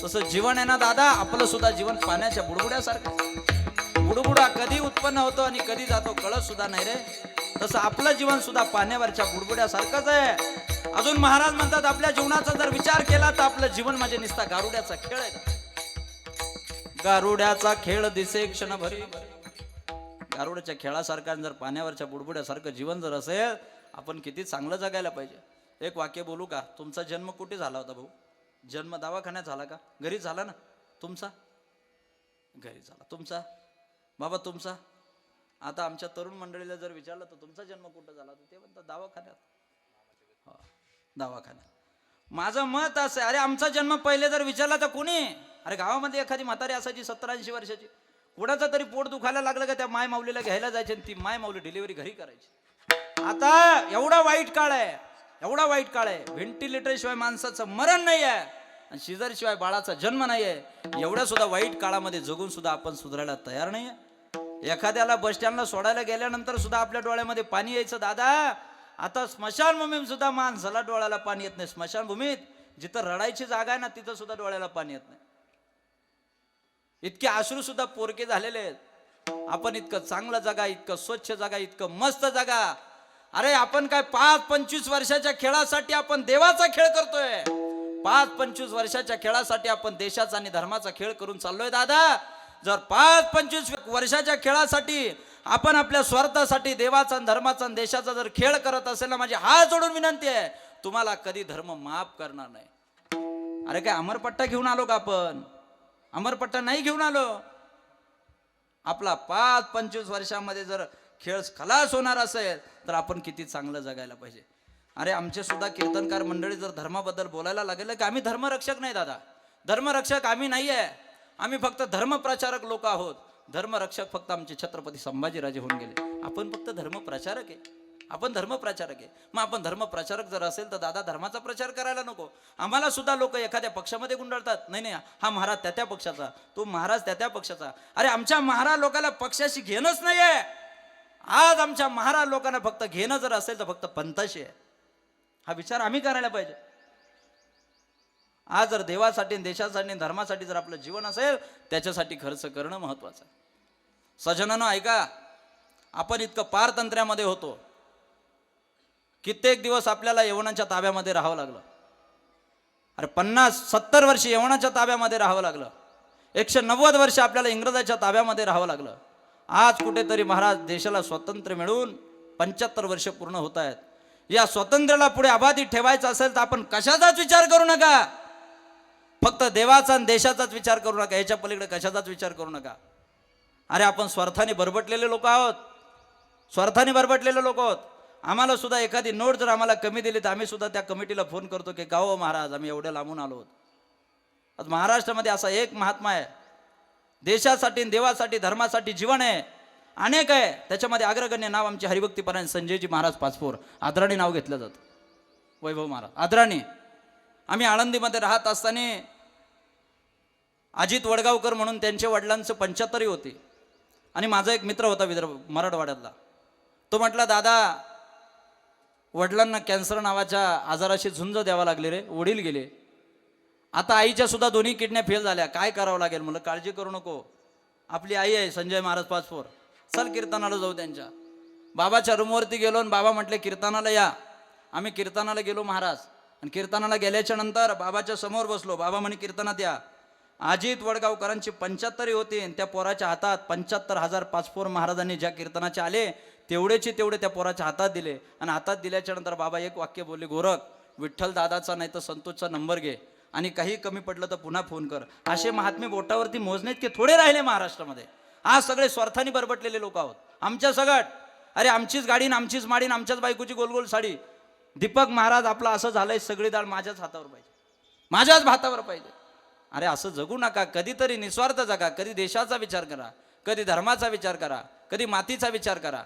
तसं जीवन आहे ना दादा, आपलं सुद्धा जीवन पाण्याच्या बुडबुड्यासारखं. बुडबुडा कधी उत्पन्न होतो आणि कधी जातो कळत सुद्धा नाही रे. तसं आपलं जीवन सुद्धा पाण्यावरच्या बुडबुड्यासारखंच आहे. अजून महाराज म्हणतात, आपल्या जीवनाचा जर विचार केला तर आपलं जीवन म्हणजे निस्ता गारुड्याचा खेळ आहे. गारुड्याचा खेळ दिसे क्षणभरी. गारुड्याच्या खेळासारखा जर पाण्यावरच्या बुडबुड्यासारखं जीवन जर असेल, आपण किती चांगलं जगायला पाहिजे. एक वाक्य बोलू का, तुमचा जन्म कुठे झाला होता भाऊ? जन्म दवाखान्यात झाला का? घरी झाला ना तुमचा? घरी झाला. तुमचा बाबा, तुमचा? आता आमच्या तरुण मंडळीला जर विचारलं तर तुमचा जन्म कुठं झाला, तर ते म्हणतात दवाखान्यात. दवाखान्यात. माझं मत असं आहे, अरे आमचा जन्म पहिले जर विचारला तर कोणी, अरे गावामध्ये एखादी म्हातारी असायची 70-80 वर्षाची, कुणाचं तरी पोट दुखायला लागलं का त्या माय माऊलीला घ्यायला जायचे आणि ती माय माऊली डिलिव्हरी घरी करायची. आता एवढा वाईट काळ आहे, एवढा वाईट काळ आहे, व्हेंटिलेटर शिवाय माणसाचं मरण नाही आहे आणि शिजर शिवाय बाळाचा जन्म नाही आहे. एवढ्या सुद्धा वाईट काळामध्ये जगून सुद्धा आपण सुधारायला तयार नाही आहे. एखाद्याला बस स्टँडला सोडायला गेल्यानंतर सुद्धा आपल्या डोळ्यामध्ये पाणी यायचं दादा. आता स्मशानभूमीत सुद्धा माणसाला डोळ्याला पाणी येत नाही. स्मशानभूमीत जिथं रडायची जागा आहे ना, तिथं सुद्धा डोळ्याला पाणी येत नाही. इतके अश्रू सुद्धा पोरके झालेले आहेत. आपण इतकं चांगलं जगा, इतकं स्वच्छ जगा, इतकं मस्त जगा. अरे आपण काय 5-25 वर्षाच्या खेळासाठी आपण देवाचा खेळ करतोय. 5-25 वर्षाच्या खेळासाठी आपण देशाचा आणि धर्माचा खेळ करून चाललोय दादा. जर 5-25 वर्षाच्या खेळासाठी आपण आपल्या स्वार्थासाठी देवाचा, धर्माचा, देशाचा जर खेळ करत असेल ना, माझी हात जोडून विनंती आहे, तुम्हाला कधी धर्म माफ करणार नाही. अरे काय अमरपट्टा घेऊन आलो का आपण? अमरपट्टा नाही घेऊन आलो. आपला 5-25 वर्षामध्ये जर खेळ खलास होणार असेल तर आपण किती चांगलं जगायला पाहिजे. अरे आमचे सुद्धा कीर्तनकार मंडळी जर धर्माबद्दल बोलायला लागले की आम्ही धर्मरक्षक नाही दादा, धर्मरक्षक आम्ही नाही आहे, आम्ही फक्त धर्मप्रचारक लोक आहोत. धर्मरक्षक फक्त आमचे छत्रपती संभाजीराजे होऊन गेले. आपण फक्त धर्मप्रचारक आहे, आपण धर्मप्रचारक आहे. मग आपण धर्मप्रचारक जर असेल तर दादा धर्माचा प्रचार करायला नको. आम्हाला सुद्धा लोक एखाद्या पक्षामध्ये गुंडाळतात, नाही नाही हा महाराज त्या पक्षाचा, तो महाराज त्या पक्षाचा. अरे आमच्या महाराज लोकांना पक्षाशी घेणंच नाहीये. आज आमच्या महाराज लोकांना फक्त घेणं जर असेल तर फक्त पंथाशी आहे. हा विचार आम्ही करायला पाहिजे. आज जर देवासाठी, देशासाठी, धर्मासाठी जर आपलं जीवन असेल त्याच्यासाठी खर्च करणं महत्वाचं आहे. सजनानं ऐका, आपण इतकं पारतंत्र्यामध्ये होतो, कित्येक दिवस आपल्याला यवनाच्या ताब्यामध्ये राहावं लागलं. अरे 50-70 वर्ष यवनाच्या ताब्यामध्ये राहावं लागलं. 190 वर्ष आपल्याला इंग्रजाच्या ताब्यामध्ये राहावं लागलं. आज कुठेतरी महाराज देशाला स्वातंत्र्य मिळून 75 वर्ष पूर्ण होत आहेत. या स्वातंत्र्याला पुढे अबाधित ठेवायचं असेल तर आपण कशाचाच विचार करू नका. फक्त देवाचा आणि देशाचाच विचार करू नका, याच्या पलीकडे कशाचाच विचार करू नका. अरे आपण स्वार्थाने बरबटलेले लोक आहोत, स्वार्थाने बरबटलेले लोक आहोत. आम्हाला सुद्धा एखादी नोट जर आम्हाला कमी दिली तर आम्ही सुद्धा त्या कमिटीला फोन करतो की गाव महाराज आम्ही एवढ्या लांबून आलो आहोत. आज महाराष्ट्रामध्ये असा एक महात्मा आहे, देशासाठी, देवासाठी, धर्मासाठी जीवन आहे, अनेक आहे. त्याच्यामध्ये अग्रगण्य नाव आमचे हरिभक्तीपरायण संजयजी महाराज पाचपोर, आदराणी नाव घेतलं जातं. वैभव महाराज आदराणी. आम्ही आळंदीमध्ये राहत असताना अजित वडगावकर म्हणून त्यांच्या वडिलांचं 75 होती आणि माझा एक मित्र होता विदर्भ मराठवाड्यातला. तो म्हटला दादा वडिलांना कॅन्सर नावाच्या आजाराशी झुंज द्यावा लागले रे, वडील गेले. आता आईच्या सुद्धा दोन्ही किडन्या फेल झाल्या, काय करावं लागेल. म्हणलं काळजी करू नको, आपली आई आहे संजय महाराज पाचपोर, चल कीर्तनाला जाऊ. त्यांच्या बाबाच्या रूमवरती गेलो आणि बाबा म्हटले कीर्तनाला या. आम्ही कीर्तनाला गेलो महाराज, आणि कीर्तनाला गेल्याच्या नंतर बाबाच्या समोर बसलो. बाबा म्हणे कीर्तनात या. अजित वडगावकरांची 75 होती आणि त्या पोराच्या हातात 75,000 पाचपोर महाराजांनी ज्या कीर्तनाचे आले तेवढेचे तेवढे त्या पोराच्या हातात दिले. आणि हातात दिल्याच्या नंतर बाबा एक वाक्य बोलले, गोरख विठ्ठल दादाचा नाही तर संतोषचा नंबर घे आणि काही कमी पडलं तर पुन्हा फोन कर. असे महात्मे बोटावरती मोजणे इतके थोडे राहिले महाराष्ट्रामध्ये. आज सगळे स्वार्थाने बरबटलेले लोक आहोत. आमच्या सगट, अरे आमचीच गाडी न आमचीच माडी न आमच्याच बायकोची गोलगोल साडी. दीपक महाराज आपला असं झालंय, सगळी दाळ माझ्याच हातावर पाहिजे, माझ्याच भातावर पाहिजे. अरे असं जगू नका. कधीतरी निस्वार्थ जगा, कधी देशाचा विचार करा, कधी धर्माचा विचार करा, कधी मातीचा विचार करा.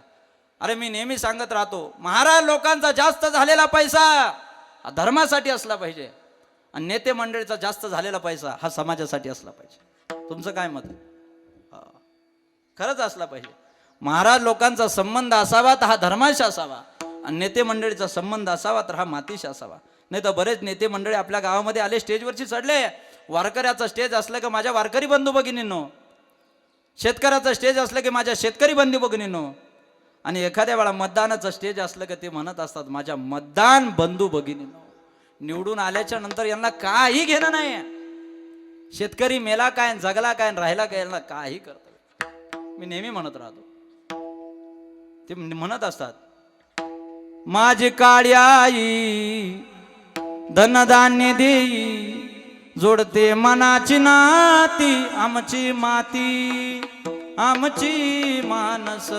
अरे मी नेहमी सांगत राहतो, महाराज लोकांचा जास्त झालेला पैसा हा धर्मासाठी असला पाहिजे आणि नेते मंडळीचा जास्त झालेला पैसा हा समाजासाठी असला पाहिजे. तुमचं काय मत? खरंच असला पाहिजे. महाराज लोकांचा संबंध असावा तर हा धर्माशी असावा आणि नेते मंडळीचा संबंध असावा तर हा मातीशी असावा. नाही तर बरेच नेते मंडळी आपल्या गावामध्ये आले, स्टेजवरची चढले. वारकऱ्याचा स्टेज असलं की माझ्या वारकरी बंधू भगिनींनो, शेतकऱ्याचा स्टेज असलं की माझ्या शेतकरी बंधू भगिनींनो, आणि एखाद्या वेळा मतदानाचं स्टेज असलं की ते म्हणत असतात माझ्या मतदान बंधू भगिनींनो. निवडून आल्याच्या नंतर यांना काही घेणं नाही. शेतकरी मेला काय, जगला काय, राहिला काय, यांना काही करता. मी नेहमी म्हणत राहतो, ते म्हणत असतात माझी काळी आई धनधान्य देई, जोडते मनाची नाती, आमची माती आमची मानस,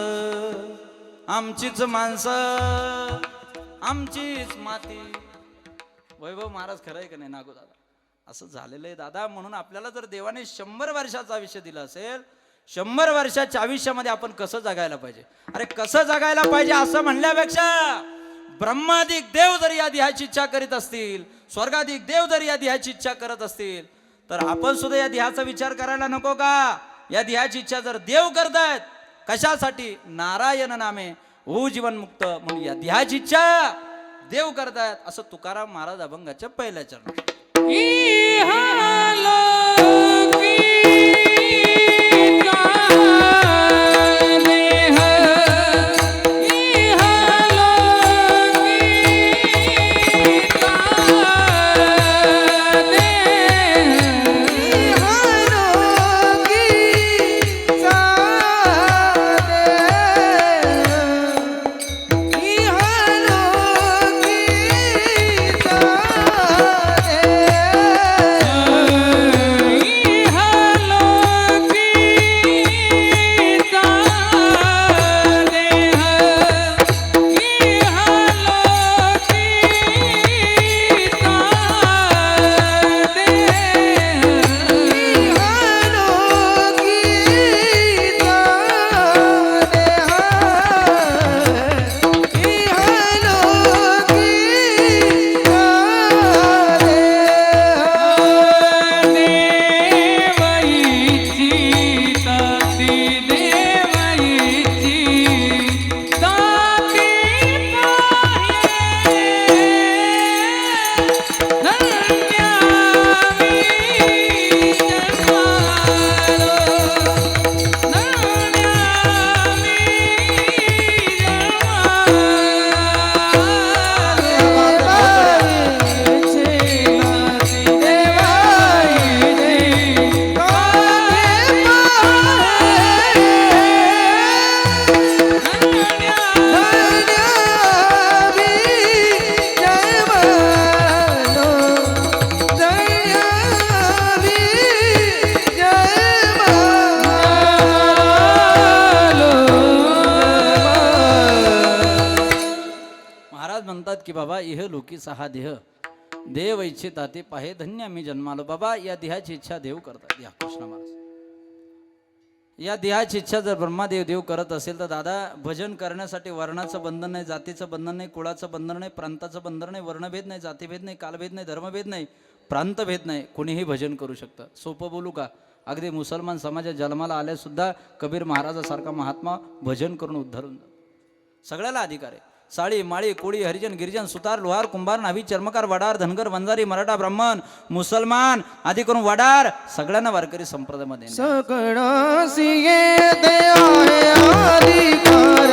आमचीच माणसं आमचीच माती. वैभव महाराज खरं आहे का नाही नागो दादा? असं झालेलं आहे दादा. म्हणून आपल्याला जर देवाने 100 वर्षाचं आयुष्य दिलं असेल, 100 वर्षाच्या आयुष्यामध्ये आपण कसं जगायला पाहिजे. अरे कसं जगायला पाहिजे असं म्हणल्यापेक्षा ब्रह्मादिक देव जर या देहाची इच्छा करीत असतील, स्वर्गाधिक देव जर या देहाची इच्छा करत असतील, तर आपण सुद्धा या देहाचा विचार करायला नको का? या देहाची इच्छा जर देव करतायत कशासाठी? नारायण नामे हो जीवन मुक्त, म्हणून या देहाची इच्छा देव करतायत. असं तुकाराम महाराज अभंगाच्या पहिल्या चरणात. की बाबा इह लोकीचा हा देह देव इच्छिता ते पाहे धन्य मी जन्मालो. बाबा या देहाची इच्छा देव करतात. या कृष्ण महाराज या देहाची इच्छा जर ब्रह्मादेव देव करत असेल तर दादा भजन करण्यासाठी वर्णाचं बंधन नाही, जातीचं बंधन नाही, कुळाचं बंधन नाही, प्रांताचं बंधन नाही, वर्णभेद नाही, जातीभेद नाही, कालभेद नाही, धर्मभेद नाही, प्रांतभेद नाही, कोणीही भजन करू शकतं. सोपं बोलू का? अगदी मुसलमान समाजात जन्माला आले सुद्धा कबीर महाराजासारखा महात्मा भजन करून उद्धारून जातो. सगळ्याला अधिकार आहे. साळी माळी कोळी हरिजन गिरिजन सुतार लोहार कुंभार नावी चर्मकार वडार धनगर वंजारी मराठा ब्राह्मण मुसलमान आदी करून वडार सगळ्यांना वारकरी संप्रदायामध्ये सकळासी येते आहे अधिकार,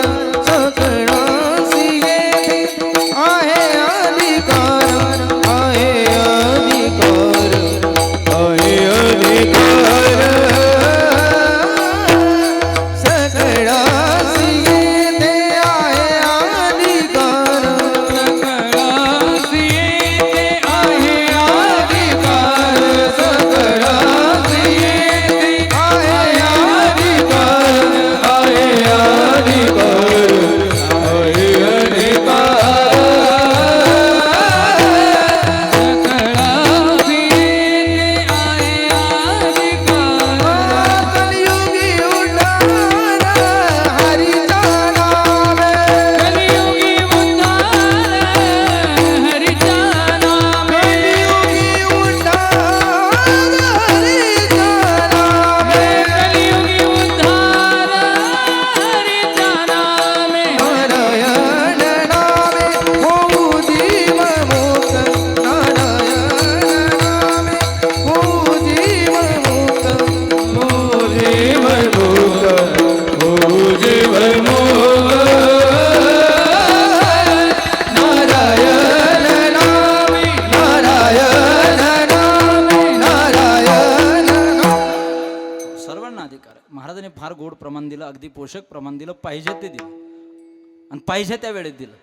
सकळासी येते आहे अधिकार, आहे अधिकार, आहे अधिकार. सकळासी येते आहे अधिकार, सकळासी येते आहे अधिकार, सकळासी येते आहे अधिकार, आहे अधिकार, आहे अधिकार. सकळासी येते आहे अधिकार. कलियुगी उद्धार हरीचा नामे, कलियुगी उद्धार हरीचा नामे. कलियुगी उद्धार हरीचा नामे. कलियुगी उद्धार हरीचा नामे. नारायण नामे होऊ जीवमुक्त, नारायण नामे होऊ जीवमुक्त, होऊ जीवमुक्त, होऊ जीवमुक्त. नारायण नामे, नारायण नामे, नारायण नामे. सर्वांना अधिकार आहे. महाराजांनी फार गोड प्रमाण दिलं, अगदी पोषक प्रमाण दिलं, पाहिजे ते दिलं आणि पाहिजे त्या वेळेत दिलं.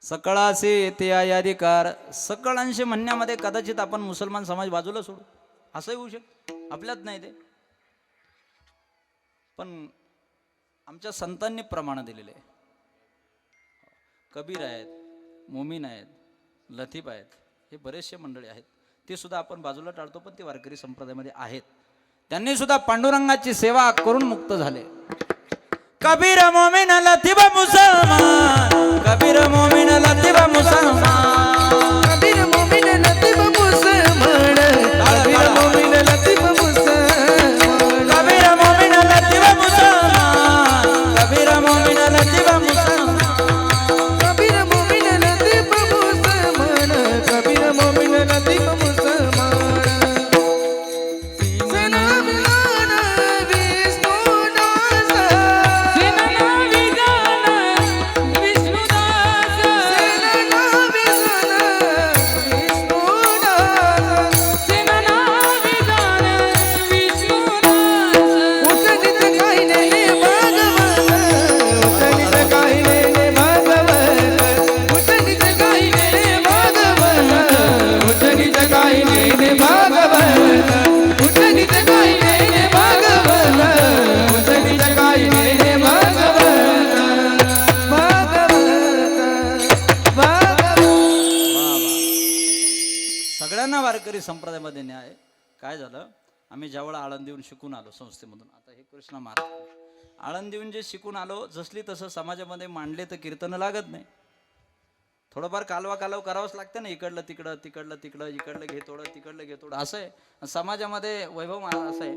सकळासे ते आहे अधिकार. सकळांशी म्हणण्यामध्ये कदाचित आपण मुसलमान समाज बाजूला सोडू असंही होऊ शकतं, आपल्यात नाही ते. पण आमच्या संतांनी प्रमाण दिलेले आहे. कबीर आहेत, मोमीन आहेत, लतीफ आहेत, हे बरेचसे मंडळी आहेत. ते सुद्धा आपण बाजूला टाळतो, पण ते वारकरी संप्रदायामध्ये आहेत. त्यांनी सुद्धा पांडुरंगाची सेवा करून मुक्त झाले. कबीर मोमीन लतीफ मुसलमान, कबीर मोमीन लतीफ मुसलमान. कबीर मोमीन लतीफ मुसलमान, कबीर मोमीन लतीफ मुसलमान. कबीर मोमीन लतीफ मुसलमान, कबीर मोमीन लतीफ मुसलमान. कबीर मोमीन लतीफ मुसलमान, कबीर मोमीन लतीफ मुसलमान. सनमिलन विष्णुदास, सिननाविदान विष्णुदास. सनमिलन विष्णुदास. सिननाविदान विष्णुदास. उठणीत काही नाही भागवत, उठणीत काही नाही भागवत, उठणीत काही नाही भागवत, उठणीत काही नाही भागवत, उठणीत काही नाही भागवत, उठणीत काही नाही भागवत, भागवत, भागवत. सगळ्यांना वारकरी संप्रदायामध्ये न्याय. काय झालं, आम्ही ज्यावेळेला आळंदीहून शिकून आलो संस्थेमधून, आता हे कृष्ण महाराज आळंदीहून जे शिकून आलो, जसली तसं समाजामध्ये मांडले तर कीर्तन लागत नाही. थोडंफार कालवा करावंच लागतं ना, इकडलं तिकडं, तिकडलं तिकडं, इकडलं घे थोडं, तिकडलं घे थोडं, असं आहे. आणि समाजामध्ये वैभव असं आहे,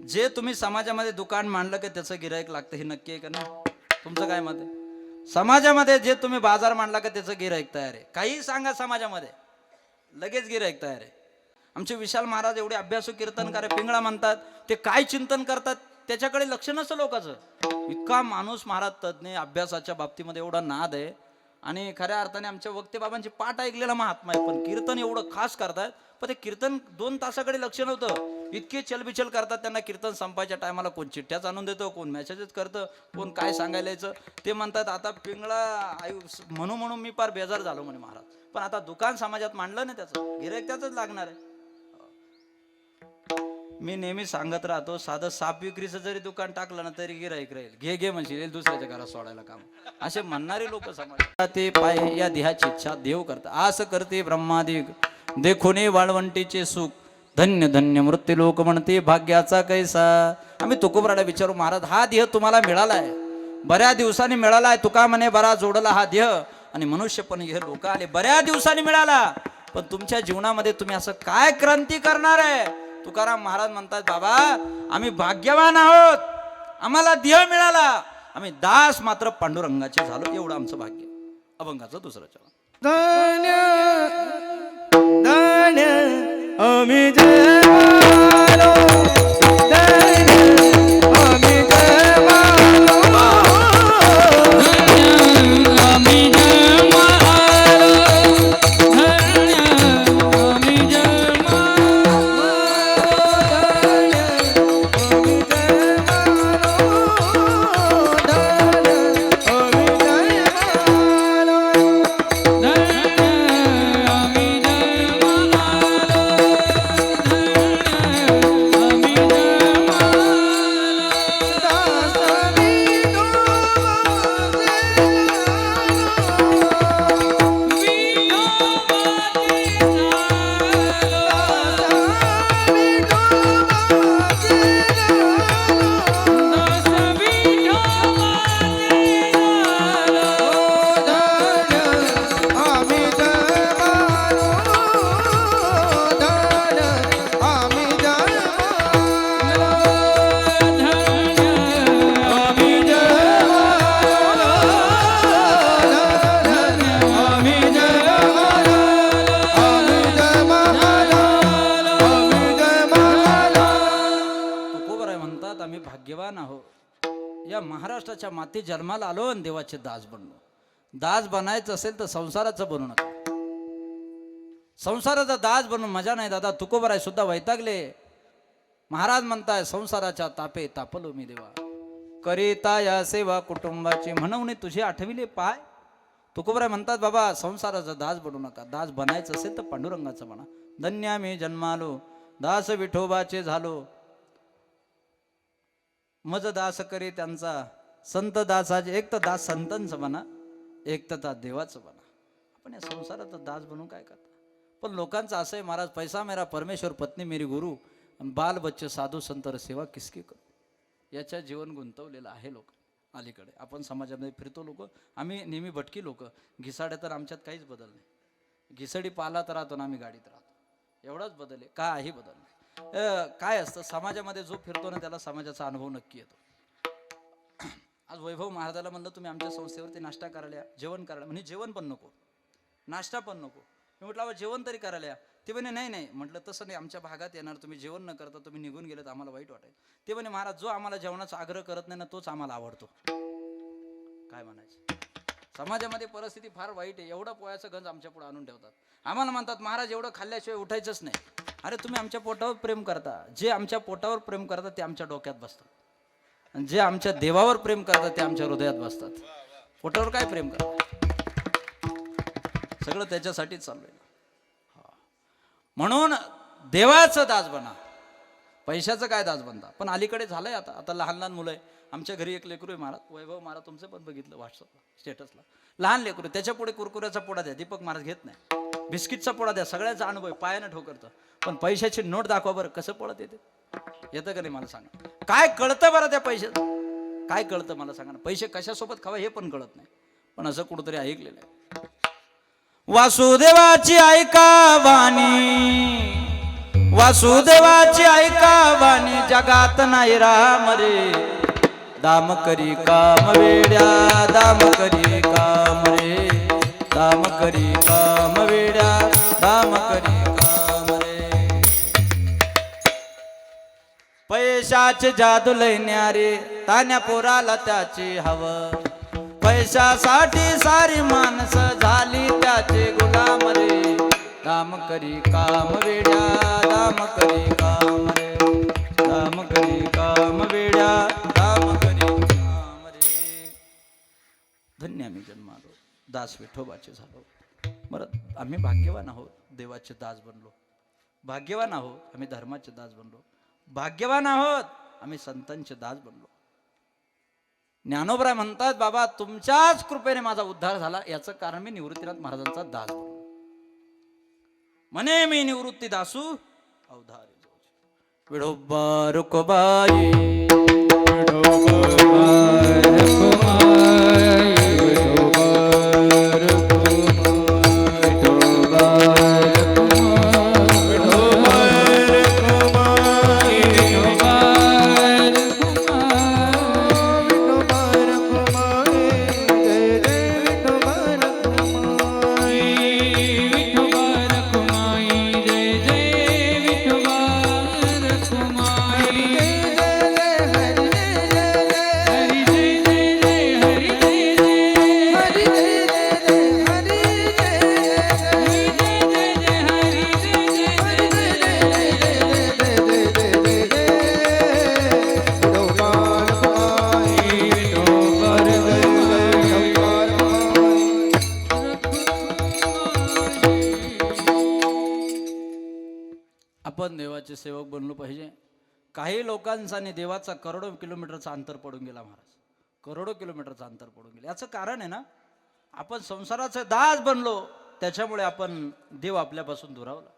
जे तुम्ही समाजामध्ये दुकान मांडलं की त्याचं गिराईक लागतं, हे नक्की आहे का नाही? तुमचं काय मत आहे? समाजामध्ये जे तुम्ही बाजार मांडला का त्याचं गिराईक तयार आहे. काही सांगा समाजामध्ये, लगेच गिराईक तयार आहे. आमचे विशाल महाराज एवढे अभ्यासू कीर्तनकार आहे, पिंगळा म्हणतात, ते काय चिंतन करतात त्याच्याकडे लक्ष नसतं लोकांचं. इतका माणूस महाराज तज्ञ, अभ्यासाच्या बाबतीमध्ये एवढा नाद आहे. आणि खऱ्या अर्थाने आमच्या वक्ते बाबांची पाठ ऐकलेला महात्मा आहे, पण कीर्तन एवढं खास करतात. पण ते कीर्तन 2 तासाकडे लक्ष नव्हतं, इतके चलबिचल करतात. त्यांना कीर्तन संपायच्या टायमाला कोण चिठ्ठ्याच आणून देतं, कोण मेसेजच करतं, कोण काय सांगायला यायचं. ते म्हणतात आता पिंगळा म्हणून मी फार बेजार झालो म्हणे महाराज. पण आता दुकान समाजात मांडलं ना, त्याचं गिऱ्हाईक त्याचंच लागणार आहे. मी नेहमी सांगत राहतो, साधं साप विक्रीचं जरी दुकान टाकलं ना तरी गिराईक राहील. घे घे म्हणशील, दुसऱ्याच्या घरात सोडायला काम. असे म्हणणारे लोक समाज ते पाय या देहाची इच्छा देव करता. आस करते ब्रह्मादिक देखोने वाळवंटीचे सुख. धन्य धन्य मृत्यू लोक म्हणते भाग्याचा कैसा. आम्ही तुकोबराला विचारू, महाराज हा देह तुम्हाला मिळालाय, बऱ्याच दिवसांनी मिळालाय. तुका म्हणे बरा जोडला हा देह, आणि मनुष्य पण हे लोक आले बऱ्याच दिवसांनी मिळाला. पण तुमच्या जीवनामध्ये तुम्ही असं काय क्रांती करणार आहे. तुकाराम महाराज म्हणतात, बाबा आम्ही भाग्यवान आहोत, आम्हाला देह मिळाला, आम्ही दास मात्र पांडुरंगाचे झालो, एवढं आमचं भाग्य. अभंगाचं दुसरं चरण. धन्य धन्य आम्ही जन्मालो, धन्य आम्ही जन्मालो, आम्ही जन्मालो, धन्य आम्ही जन्मालो, धन्य आम्ही जन्मालो, धन्य आम्ही जन्मालो. धन्य आम्ही भाग्यवान आहोत. या महाराष्ट्राच्या माती जन्माला आलो आणि देवाचे दास बनलो. दास बनायचं असेल तर संसाराचं बनू नका. संसाराचा दास बनून मजा नाही दादा. तुकोबराय सुद्धा वैतागले. महाराज म्हणताय, संसाराच्या तापे तापलो मी देवा, करिता या सेवा कुटुंबाची म्हणून तुझे आठविले पाय. तुकोबराय म्हणतात, बाबा संसाराचा दास बनू नका. दास बनायचं असेल तर पांडुरंगाचं बना. धन्य मी जन्मालो, दास विठोबाचे झालो. मज दास करे त्यांचा, संत दासाचे. एक तर दास संतांचं बना, एक तर दास देवाचं बना. आपण या संसाराचा दास बनून काय करता. पण लोकांचं असं आहे, महाराज पैसा मेरा परमेश्वर, पत्नी मेरी गुरु, बाल बच्चे साधू संतर सेवा किसकी करू. याच्या जीवन गुंतवलेलं आहे लोक अलीकडे. आपण समाजामध्ये फिरतो लोक, आम्ही नेहमी भटकी लोक. घिसाड्या तर आमच्यात काहीच बदल नाही. घिसडी पालात राहतो ना आम्ही गाडीत राहतो, एवढाच बदल आहे. काही बदल नाही. काय असतं, समाजामध्ये जो फिरतो ना त्याला समाजाचा अनुभव नक्की येतो. आज वैभव महाराजाला म्हणलं, तुम्ही आमच्या संस्थेवरती नाश्ता करायला या, जेवण करायला. म्हणजे जेवण पण नको, नाश्ता पण नको. मी म्हटलं, अहो जेवण तरी करायला या. ते म्हणे नाही नाही. म्हटलं तसं नाही, आमच्या भागात येणार, तुम्ही जेवण न करता तुम्ही निघून गेले तर आम्हाला वाईट वाटेल. ते म्हणे, महाराज जो आम्हाला जेवणाचा आग्रह करत नाही ना तोच आम्हाला आवडतो. काय म्हणायचं. समाजामध्ये परिस्थिती फार वाईट आहे. एवढं पोळ्याचं गंज आमच्या पुढे आणून ठेवतात. आम्हाला म्हणतात, महाराज एवढं खाल्ल्याशिवाय उठायचंच नाही. अरे तुम्ही आमच्या पोटावर प्रेम करता. जे आमच्या पोटावर प्रेम करतात ते आमच्या डोक्यात बसतात, आणि जे आमच्या देवावर प्रेम करतात ते आमच्या हृदयात बसतात. पोटावर काय प्रेम करतात, सगळं त्याच्यासाठीच चाललंय. म्हणून देवाचं दास बना, पैशाचं काय दास बनता. पण अलीकडे झालंय आता लहान लहान मुलं आहे. आमच्या घरी एक लेकरू आहे महाराज, वैभव महाराज तुमचं पण बघितलं व्हॉट्सअपला स्टेटसला. लहान लेकरू, त्याच्या पुढे कुरकुऱ्याचा पोडा द्या, दीपक महाराज घेत नाही. बिस्किटचा पोडा द्या, सगळ्याचा अनुभव पायानं ठोकरतं. पण पैशाची नोट दाखवा बरं, कसं पळत येते. येतं का नाही मला सांगा. काय कळतं बरं त्या पैशात, काय कळतं मला सांगा ना. पैसे कशासोबत खावा हे पण कळत नाही. पण असं कुठंतरी ऐकलेलं आहे. वासुदेवाची ऐका वाणी, वासुदेवाची ऐका वाणी, जगात नाही राम रे. दाम करी काम वेड्या, दाम करी काम रे, दाम करी काम वेड्या, दाम करी काम रे. पैशाचे जादू लयण्यारे, तान्या पोराला त्याचे हवं. पैशासाठी सारी माणसं झाली त्याचे गुलाम रे. दाम करी काम वेड्या, दाम करी काम रे, दाम करी काम वेड्या, दाम करी काम रे. धन्य आम्ही जन्मालो, दास विठोबाचे झालो. बरं आम्ही भाग्यवान आहोत, देवाचे दास बनलो. भाग्यवान आहोत, आम्ही धर्माचे दास बनलो. भाग्यवान आहोत आम्ही संतांचे दास बनलो. ज्ञानोबराय म्हणतात बाबा तुमच्याच कृपेने माझा उद्धार झाला, याचं कारण मी निवृत्तीनाथ महाराजांचा दास बनलो. म्हणे मी निवृत्ती दासू अवधारी विठोबा रुकबाई आपण देवाचे सेवक बनलो पाहिजे. काही लोकांचा आणि देवाचा करोडो किलोमीटरचा अंतर पडून गेला महाराज, करोडो किलोमीटरचा अंतर पडून गेला. याचं कारण आहे ना, आपण संसाराचे दास बनलो, त्याच्यामुळे आपण देव आपल्यापासून दुरावला.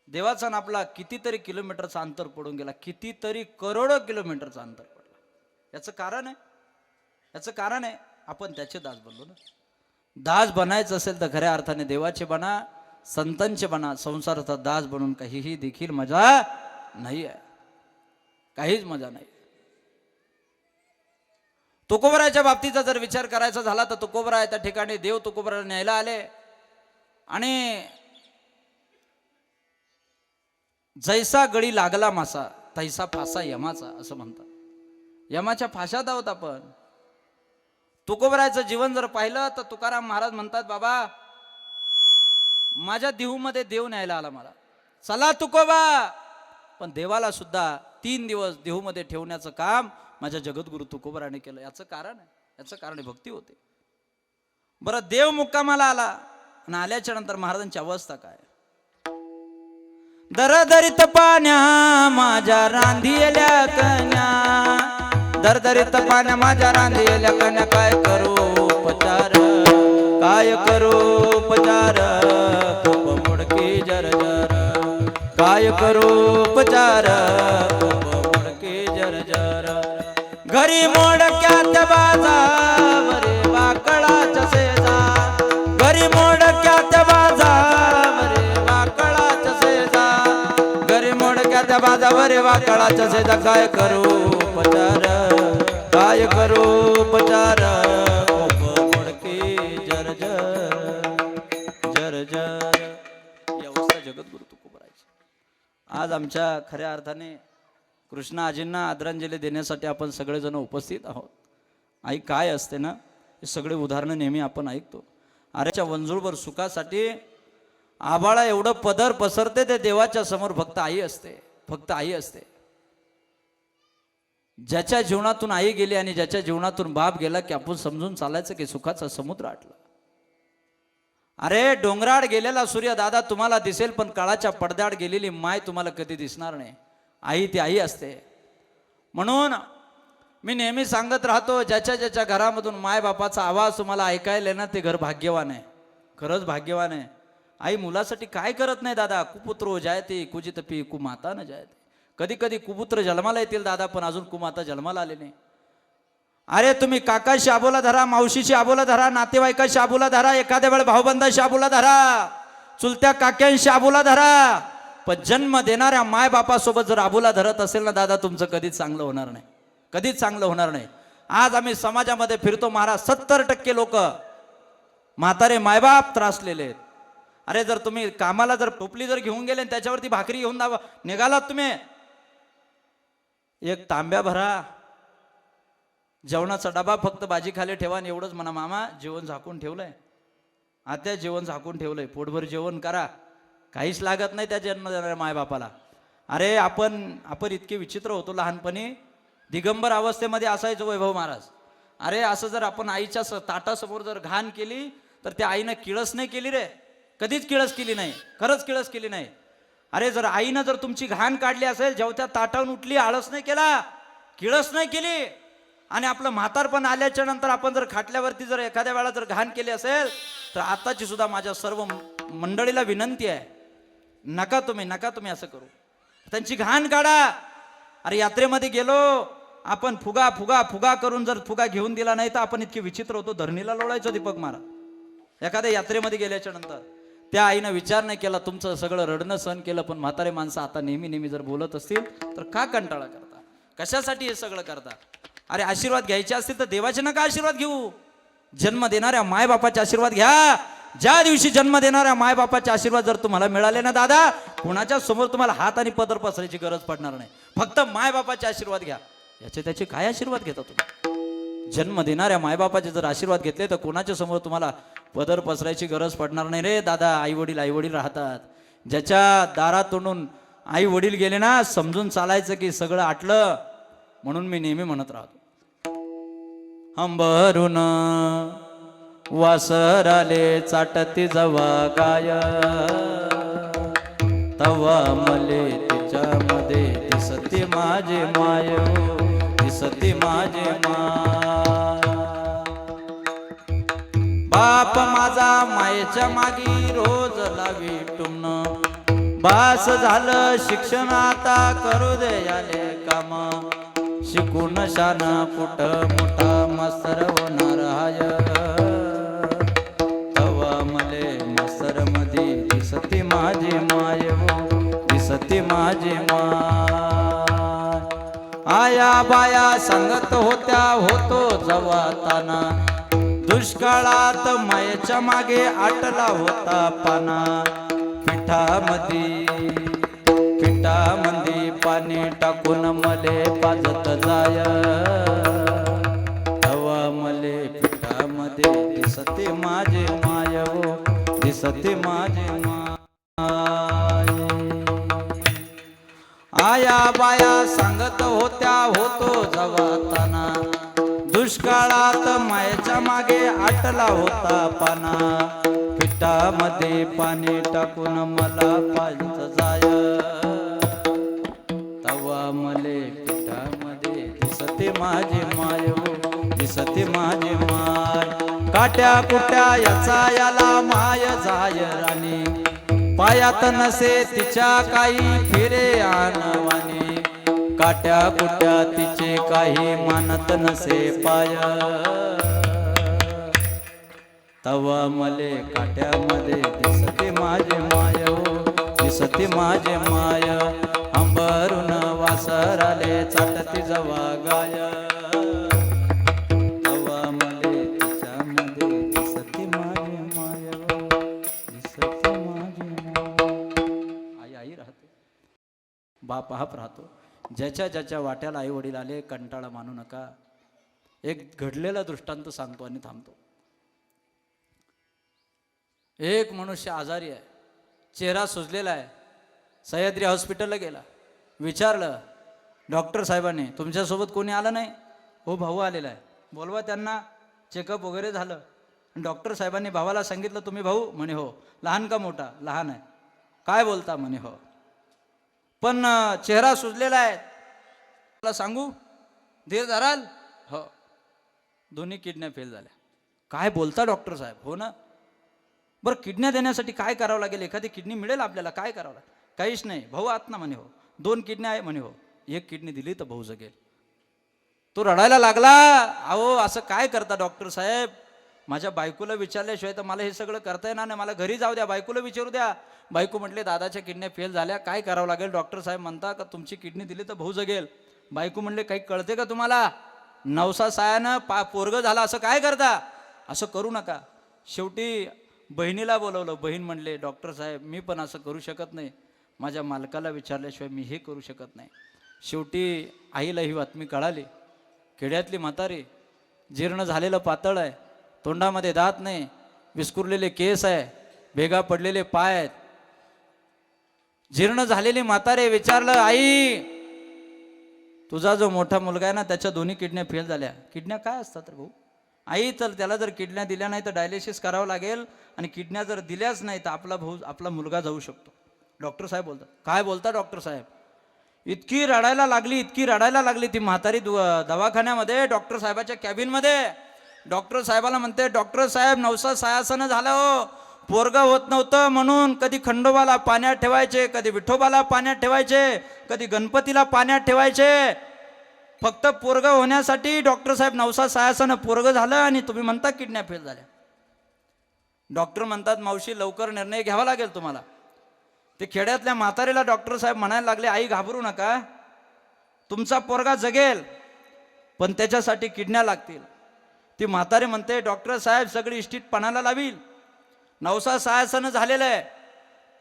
देवाचा ना आपला कितीतरी किलोमीटरचा अंतर पडून गेला, कितीतरी करोडो किलोमीटरचा अंतर पडला. याचं कारण आहे, याचं कारण आहे आपण त्याचे दास बनलो ना. दास बनायचं असेल तर खऱ्या अर्थाने देवाचे बना, संतांचे बना. संसाराचा दास बनून काहीही देखील मजा नाही आहे, काहीच मजा नाही. तुकोबरायच्या बाबतीचा जर विचार करायचा झाला तर तुकोबराय त्या ठिकाणी देव तुकोबरायला न्यायला आले आणि जैसा गळी लागला मासा तैसा फासा यमाचा असं म्हणतात. यमाच्या फाशात आहोत आपण. तुकोबरायचं जीवन जर पाहिलं तर तुकाराम महाराज म्हणतात बाबा माझ्या देहूमध्ये देव न्यायला आला मला, चला तुकोबा. पण देवाला सुद्धा 3 दिवस देहूमध्ये ठेवण्याचं काम माझ्या जगद्गुरु तुकोबराने केलं. याचं कारण आहे, याचं कारण भक्ती होते. बरं देव मुक्कामाला आला आणि आल्याच्या नंतर महाराजांची अवस्था काय? दरदरीत पाण्या माझ्या रांधियल्या कन्या, दरदरीत पाण्या माझ्या रांधियल्या कन्या, काय करू उपचार, काय करू उपचार, कोप मुडकी जरजर, काय करू उपचार, कोप मुडकी जरजर. घरी मोडक्यात बाजावरे वाकळाच्या सेजा, घरी मोडक्यात बाजावरे वाकळाच्या सेजा, घरी मोडक्यात बाजावरे वाकळाच्या सेजा, काय करू उपचार, काय करू उपचार, कोप मुडकी जरजर जरजर. ही अवस्था जगद्गुरु तुकोबरायची. आज आमच्या खऱ्या अर्थाने कृष्ण आजींना आदरांजली देण्यासाठी आपण सगळेजण उपस्थित आहोत. आई काय असते ना, हे सगळे उदाहरणं नेहमी आपण ऐकतो. आऱ्याच्या वंजुळभर सुखासाठी आभाळा एवढं पदर पसरते, ते देवाच्या समोर फक्त आई असते, फक्त आई असते. ज्याच्या जीवनातून आई गेली आणि ज्याच्या जीवनातून बाप गेला की आपण समजून चालायचं की सुखाचा समुद्र आटला. अरे डोंगराड गेलेला सूर्य दादा तुम्हाला दिसेल, पण काळाच्या पडद्याआड गेलेली माय तुम्हाला कधी दिसणार नाही. आई ती आई असते. म्हणून मी नेहमी सांगत राहतो, ज्याच्या ज्याच्या घरामधून माय बापाचा आवाज तुम्हाला ऐकायला ना, ते घर भाग्यवान आहे, खरंच भाग्यवान आहे. आई मुलासाठी काय करत नाही दादा. कुपुत्रो जायते कुजितपी कुमाता न जायते. कधी कधी कुपुत्र जन्माला येतील दादा, पण अजून कुमाता जन्माला आले नाही. अरे तुम्ही काकाशी आबोला धरा, मावशीशी आबोला धरा, नातेवाईकाशी आबोला धरा, एखाद्या वेळ भाऊबंदाशी आबोला धरा, चुलत्या काक्यांशी आबोला धरा, पण जन्म देणाऱ्या माय बापासोबत जर आबोला धरत असेल ना दादा, तुमचं कधीच चांगलं होणार नाही, कधीच चांगलं होणार नाही. आज आम्ही समाजामध्ये फिरतो महाराज, 70% लोक म्हातारे मायबाप त्रासलेले आहेत. अरे जर तुम्ही कामाला जर टोपली जर घेऊन गेले त्याच्यावरती भाकरी घेऊन निघालात तुम्ही, एक तांब्या भरा, जेवणाचा डबा फक्त भाजी खाली ठेवा आणि एवढंच म्हणा, मामा जेवण झाकून ठेवलंय, आत्या जेवण झाकून ठेवलंय, पोटभर जेवण करा. काहीच लागत नाही त्या जन्म देणाऱ्या मायबापाला. अरे आपण इतके विचित्र होतो लहानपणी, दिगंबर अवस्थेमध्ये असायचो वैभव महाराज. अरे असं जर आपण आईच्या ताटासमोर जर घाण केली तर त्या आईनं किळस नाही केली रे, कधीच किळस केली नाही, खरंच किळस केली नाही. अरे जर आईनं जर तुमची घाण काढली असेल, जेवत्या ताटावून उठली, आळस नाही केला, किळस नाही केली, आणि आपलं म्हातारपण आल्याच्या नंतर आपण जर खाटल्यावरती जर एखाद्या वेळा जर घाण केली असेल, तर आताची सुद्धा माझ्या सर्व मंडळीला विनंती आहे, नका तुम्ही असं करू. त्यांची घाण काढा. अरे यात्रेमध्ये गेलो आपण, फुगा फुगा फुगा करून जर फुगा घेऊन दिला नाही तर आपण इतके विचित्र होतो. धरणीला लोळायचो दीपक महाराज एखाद्या यात्रेमध्ये गेल्याच्या नंतर. त्या आईनं विचार नाही केला, तुमचं सगळं रडणं सहन केलं, पण म्हातारे माणसं आता नेहमी जर बोलत असतील तर का कंटाळा करता, कशासाठी हे सगळं करता. अरे आशीर्वाद घ्यायचे असतील तर देवाचे नका आशीर्वाद घेऊ, जन्म देणाऱ्या मायबापाचे आशीर्वाद घ्या. ज्या दिवशी जन्म देणाऱ्या मायबापाचे आशीर्वाद जर तुम्हाला मिळाले ना दादा, कुणाच्या समोर तुम्हाला हात आणि पदर पसरायची गरज पडणार नाही. फक्त मायबापाचे आशीर्वाद घ्या. याचे त्याचे काय आशीर्वाद घेता तुम्ही? जन्म देणाऱ्या मायबापाचे जर आशीर्वाद घेतले तर कोणाच्या समोर तुम्हाला पदर पसरायची गरज पडणार नाही रे दादा. आई वडील राहतात. ज्याच्या दारात तोंडून आई वडील गेले ना, समजून चालायचं की सगळं आटलं. म्हणून मी नेहमी म्हणत राहतो, अंबरून वासराले चाटती जवा गाय, तवा मले तिच्यामध्ये दिसते माझे माय, दिसते माझे माय. बाप माझा मायेच्या मागी रोज लावी टुमन, बास झालं शिक्षण आता करू दे याले काम, शिकून शान कुठ मोठा मास्तर होणार हाय, तवा मले मास्तर मध्ये दिसते माझे माय, दिसते माझे माय. आया बाया सांगत होत्या होतो जवाताना, दुष्काळात मायेच्या मागे आटला होता पाना. पिठामध्ये पाणी टाकून मले पाजत जाय, तवा मले पिठामध्ये दिसते माझे माय, दिसते माझे माय. आया बाया सांगत होत्या होतो जवाताना, दुष्काळात मायेच्या मागे आटला होता पाना. पिठामध्ये पाणी टाकून मला पाजत जाय, तवा मले पिठामध्ये दिसते माझे माय, दिसते माझे माय. काट्या कुट्या याचा याला माय जाय राणी, पायात नसे तिच्या काही फिरे आणवाने, काट्या कुट्या तिचे काही मानत नसे पाय, तवा मले काट्यामध्ये दिसते माझे माय, दिसते माझे माय. अंबरून वासराले चाटती जवा गाय, तवा मले तिच्यामध्ये दिसते माझे माय, दिसते माझे माय. आई राहते, बाप हाप राहतो. ज्याच्या वाट्याला आई वडील आले, कंटाळा मानू नका. एक घडलेला दृष्टांत सांगतो आणि थांबतो. एक मनुष्य आजारी आहे, चेहरा सुजलेला आहे. सह्याद्री हॉस्पिटलला गेला, विचारलं डॉक्टर साहेबांनी, तुमच्यासोबत कोणी आलं नाही? हो भाऊ आलेला आहे. बोलवा त्यांना. चेकअप वगैरे झालं. डॉक्टर साहेबांनी भावाला सांगितलं, तुम्ही भाऊ? म्हणे हो. लहान का मोठा? लहान आहे. काय बोलता? म्हणे हो. पण चेहरा सुजलेला आहे, मला सांगू? धीर धराल? हो. दोन्ही किडन्या फेल झाल्या. काय बोलता डॉक्टर साहेब? हो ना. बरं, किडन्या देण्यासाठी काय करावं लागेल? एखादी किडनी मिळेल आपल्याला? काय करावं लागेल? काहीच नाही. भाऊ आत ना? म्हणे हो. 2 किडन्या आहे? म्हणे हो. 1 किडनी दिली तर भाऊ जगेल. तो रडायला लागला. अहो असं काय करता डॉक्टर साहेब? माझ्या बायकोला विचारल्याशिवाय तर मला हे सगळं करता येणार नाही. मला घरी जाऊ द्या, बायकोला विचारू द्या. बायको म्हटले, दादाच्या किडन्या फेल झाल्या, काय करावं लागेल? डॉक्टर साहेब म्हणता का तुमची किडनी दिली तर भाऊ जगेल. बायको म्हणले, काही कळते का तुम्हाला? नवसा सायानं पोरग झाला, असं काय करता? असं करू नका. शेवटी बहिणीला बोलवलं. बहीण म्हणले, डॉक्टर साहेब मी पण असं करू शकत नाही, माझ्या मालकाला विचारल्याशिवाय मी हे करू शकत नाही. शेवटी आईला ही बातमी कळाली. खेड्यातली म्हातारी, जीर्ण झालेलं पातळ आहे, तोंडामध्ये दात नाही, विस्कुरलेले केस आहे, भेगा पडलेले पाय आहेत, जीर्ण झालेली म्हातारे. विचारलं, आई तुझा जो मोठा मुलगा आहे ना, त्याच्या 2 किडन्या फेल झाल्या. किडन्या काय असतात रे भाऊ? आई, तर त्याला जर किडन्या दिल्या नाही तर डायलिसिस करावं लागेल, आणि किडन्या जर दिल्याच नाही तर आपला मुलगा जाऊ शकतो. डॉक्टर साहेब बोलतात. काय बोलता डॉक्टर साहेब? इतकी रडायला लागली, इतकी रडायला लागली ती म्हातारी दवाखान्यामध्ये, डॉक्टर साहेबाच्या कॅबिनमध्ये. डॉक्टर साहेबाला म्हणते, डॉक्टर साहेब नवसा सायासनं झालं हो, पोरगं होत नव्हतं म्हणून कधी खंडोबाला पाण्यात ठेवायचे, कधी विठोबाला पाण्यात ठेवायचे, कधी गणपतीला पाण्यात ठेवायचे. फक्त पोरगं होण्यासाठी डॉक्टर साहेब नवसा सायासनं पोरगं झालं आणि तुम्ही म्हणता किडन्या फेल झाल्या. डॉक्टर म्हणतात, मावशी लवकर निर्णय घ्यावा लागेल तुम्हाला. ते खेड्यातल्या म्हातारीला डॉक्टर साहेब म्हणायला लागले, आई घाबरू नका, तुमचा पोरगा जगेल पण त्याच्यासाठी किडन्या लागतील. ती म्हातारी म्हणते, डॉक्टर साहेब सगळी इष्टीत पणाला लावील, नवसा सायासनं झालेलं आहे,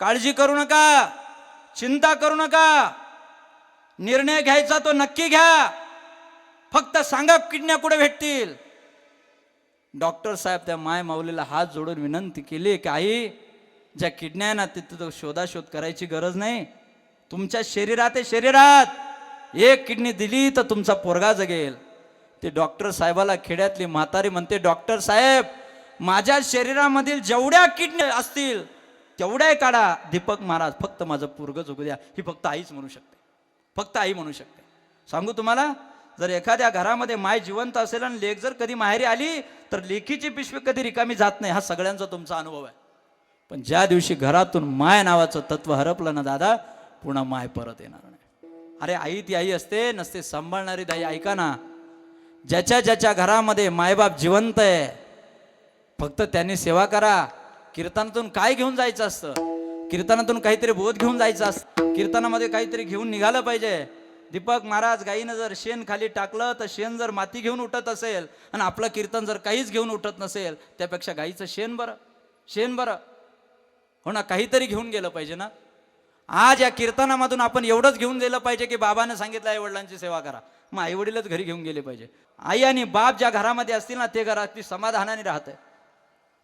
काळजी करू नका, चिंता करू नका, निर्णय घ्यायचा तो नक्की घ्या, फक्त सांगा किडन्या कुठे भेटतील. डॉक्टर साहेब त्या माय माऊलीला हात जोडून विनंती केली की आई, ज्या किडन्या आहे ना तिथं तो शोधाशोध करायची गरज नाही, तुमच्या शरीरात आहे, शरीरात एक किडनी दिली तर तुमचा पोरगा जगेल. ते डॉक्टर साहेबाला खेड्यातली म्हातारी म्हणते, डॉक्टर साहेब माझ्या शरीरामधील जेवढ्या किडन्या असतील तेवढ्या काढा, दीपक महाराज फक्त माझं पोरगं जगू द्या. ही फक्त आईच म्हणू शकते, फक्त आई म्हणू शकते. सांगू तुम्हाला, जर एखाद्या घरामध्ये माय जिवंत असेल आणि लेक जर कधी माहेरी आली तर लेकीची पिशवी कधी रिकामी जात नाही. हा सगळ्यांचा तुमचा अनुभव आहे. पण ज्या दिवशी घरातून माय नावाचं तत्व हरपलं ना दादा, पुन्हा माय परत येणार नाही. अरे आई ती आई असते, नसते सांभाळणारी दाई. ऐका ना, ज्याच्या ज्याच्या घरामध्ये मायबाप जिवंत आहे फक्त त्यांनी सेवा करा. कीर्तनातून काय घेऊन जायचं असतं? कीर्तनातून काहीतरी बोध घेऊन जायचं असतं, कीर्तनामध्ये काहीतरी घेऊन निघालं पाहिजे. दीपक महाराज गाईनं जर शेण खाली टाकलं तर शेण जर माती घेऊन उठत असेल आणि आपलं कीर्तन जर काहीच घेऊन उठत नसेल, त्यापेक्षा गाईचं शेण बरं, शेण बरं. हो ना, काहीतरी घेऊन गेलं पाहिजे ना. आज या कीर्तनामधून आपण एवढंच घेऊन गेलं पाहिजे की बाबानं सांगितलं आई वडिलांची सेवा करा, मग आई वडीलच घरी घेऊन गेले पाहिजे. आई आणि बाप ज्या घरामध्ये असतील ना ते घरात ती समाधानाने राहते.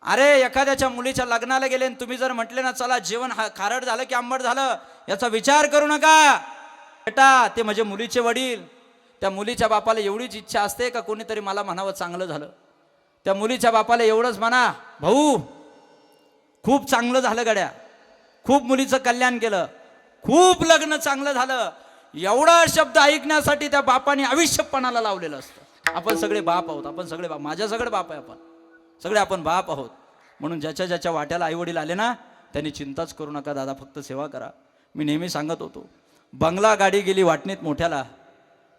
अरे एखाद्याच्या मुलीच्या लग्नाला गेले आणि तुम्ही जर म्हटले ना चला जेवण खारट झालं की आंबट झालं याचा विचार करू नका बेटा, ते म्हणजे मुलीचे वडील. त्या मुलीच्या बापाला एवढीच इच्छा असते का कोणीतरी मला म्हणावं चांगलं झालं. त्या मुलीच्या बापाला एवढंच म्हणा, भाऊ खूप चांगलं झालं गड्या, खूप मुलीचं कल्याण केलं, खूप लग्न चांगलं झालं. एवढा शब्द ऐकण्यासाठी त्या बापाने आयुष्यपणाला लावलेलं असतं. आपण सगळे बाप आहोत, आपण सगळे बाप, माझ्या सगळे बाप आहे, आपण सगळे आपण बाप आहोत. म्हणून ज्याच्या ज्याच्या वाट्याला आई वडील आले ना त्यांनी चिंताच करू नका दादा, फक्त सेवा करा. मी नेहमी सांगत होतो, बंगला गाडी गेली वाटणीत मोठ्याला,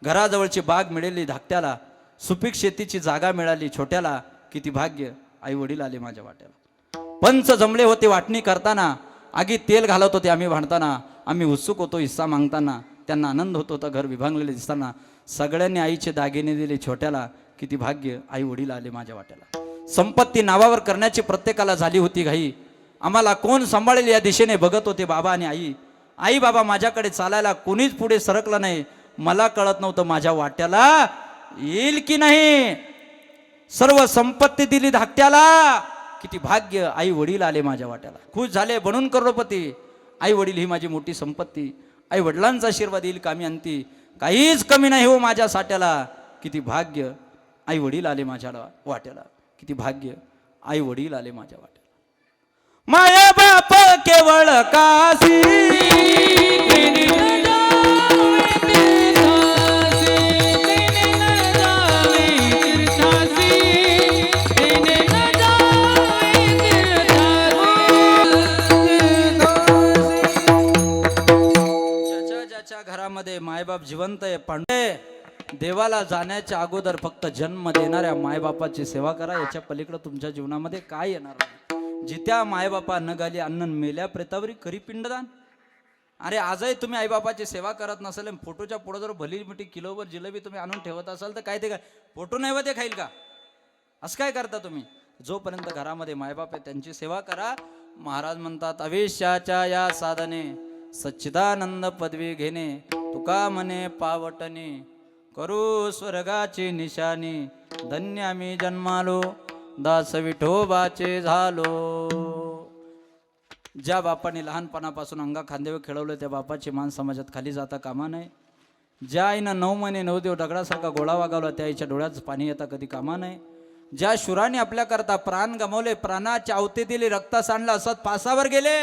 घराजवळची बाग मिळाली धाकट्याला, सुपीक शेतीची जागा मिळाली छोट्याला, किती भाग्य आई वडील आले माझ्या वाट्याला. पंच जमले होते वाटणी करताना, आगीत तेल घालत होते आम्ही भांडताना, आम्ही उत्सुक होतो हिस्सा मागताना, त्यांना आनंद होत होता घर विभागलेले दिसताना. सगळ्यांनी आईचे दागिने दिले छोट्याला, किती भाग्य आई वडील आले माझ्या वाट्याला. संपत्ती नावावर करण्याची प्रत्येकाला झाली होती घाई, आम्हाला कोण सांभाळेल या दिशेने बघत होते बाबा आणि आई. आई बाबा माझ्याकडे चालायला कोणीच पुढे सरकलं नाही. मला कळत नव्हतं माझ्या वाट्याला येईल की नाही. सर्व संपत्ती दिली धाकट्याला, किती भाग्य आई वडील आले माझ्या वाट्याला. खुश झाले बनून करोडपती, आई वडील ही माझी मोठी संपत्ती. आई वडिलांचा आशीर्वाद येईल कामी अंती, काहीच कमी नाही हो माझ्या साठ्याला. किती भाग्य आई वडील आले माझ्या वाट्याला, किती भाग्य आई वडील आले माझ्या वाट्याला. माया बाप केवळ काशी, घरामध्ये मायबाप जिवंत आहे. पांडे देवाला जाण्याच्या अगोदर फक्त जन्म देणाऱ्या मायबापाची सेवा करा. याच्या पलीकडे तुमच्या जीवनामध्ये काय येणार नाही. जित्या मायबापा न गाली अन्न मेल्या प्रेतावरी करी पिंडदान. अरे आजही तुम्ही आईबापाची सेवा करत नसेल, फोटोच्या पुढे जर भली मोठी किलोवर जिलेबी तुम्ही आणून ठेवत असाल तर काय ते काय फोटो नाही ते खाईल का? असं काय करता तुम्ही? जोपर्यंत घरामध्ये मायबाप आहे त्यांची सेवा करा. महाराज म्हणतात, अवेशाच्या या साधने सच्चिदानंद पदवी घेणे, तुका म्हणे पावटणे, करू स्वर्गाची निशाणी, धन्य आम्ही जन्मालो, दास विठोबाचे झालो. ज्या बापाने लहानपणापासून अंगा खांद्यावर खेळवलं त्या बापाची मान समाजात खाली जाता कामा नये. ज्या आईनं 9 महिने 9 दिवस दगडासारखा गोळा वागवला त्या आईच्या डोळ्यात पाणी येता कधी कामा नये. ज्या शुराने आपल्या करता प्राण गमावले, प्राणाची आवती दिली, रक्त सांडलं, असत पासावर गेले,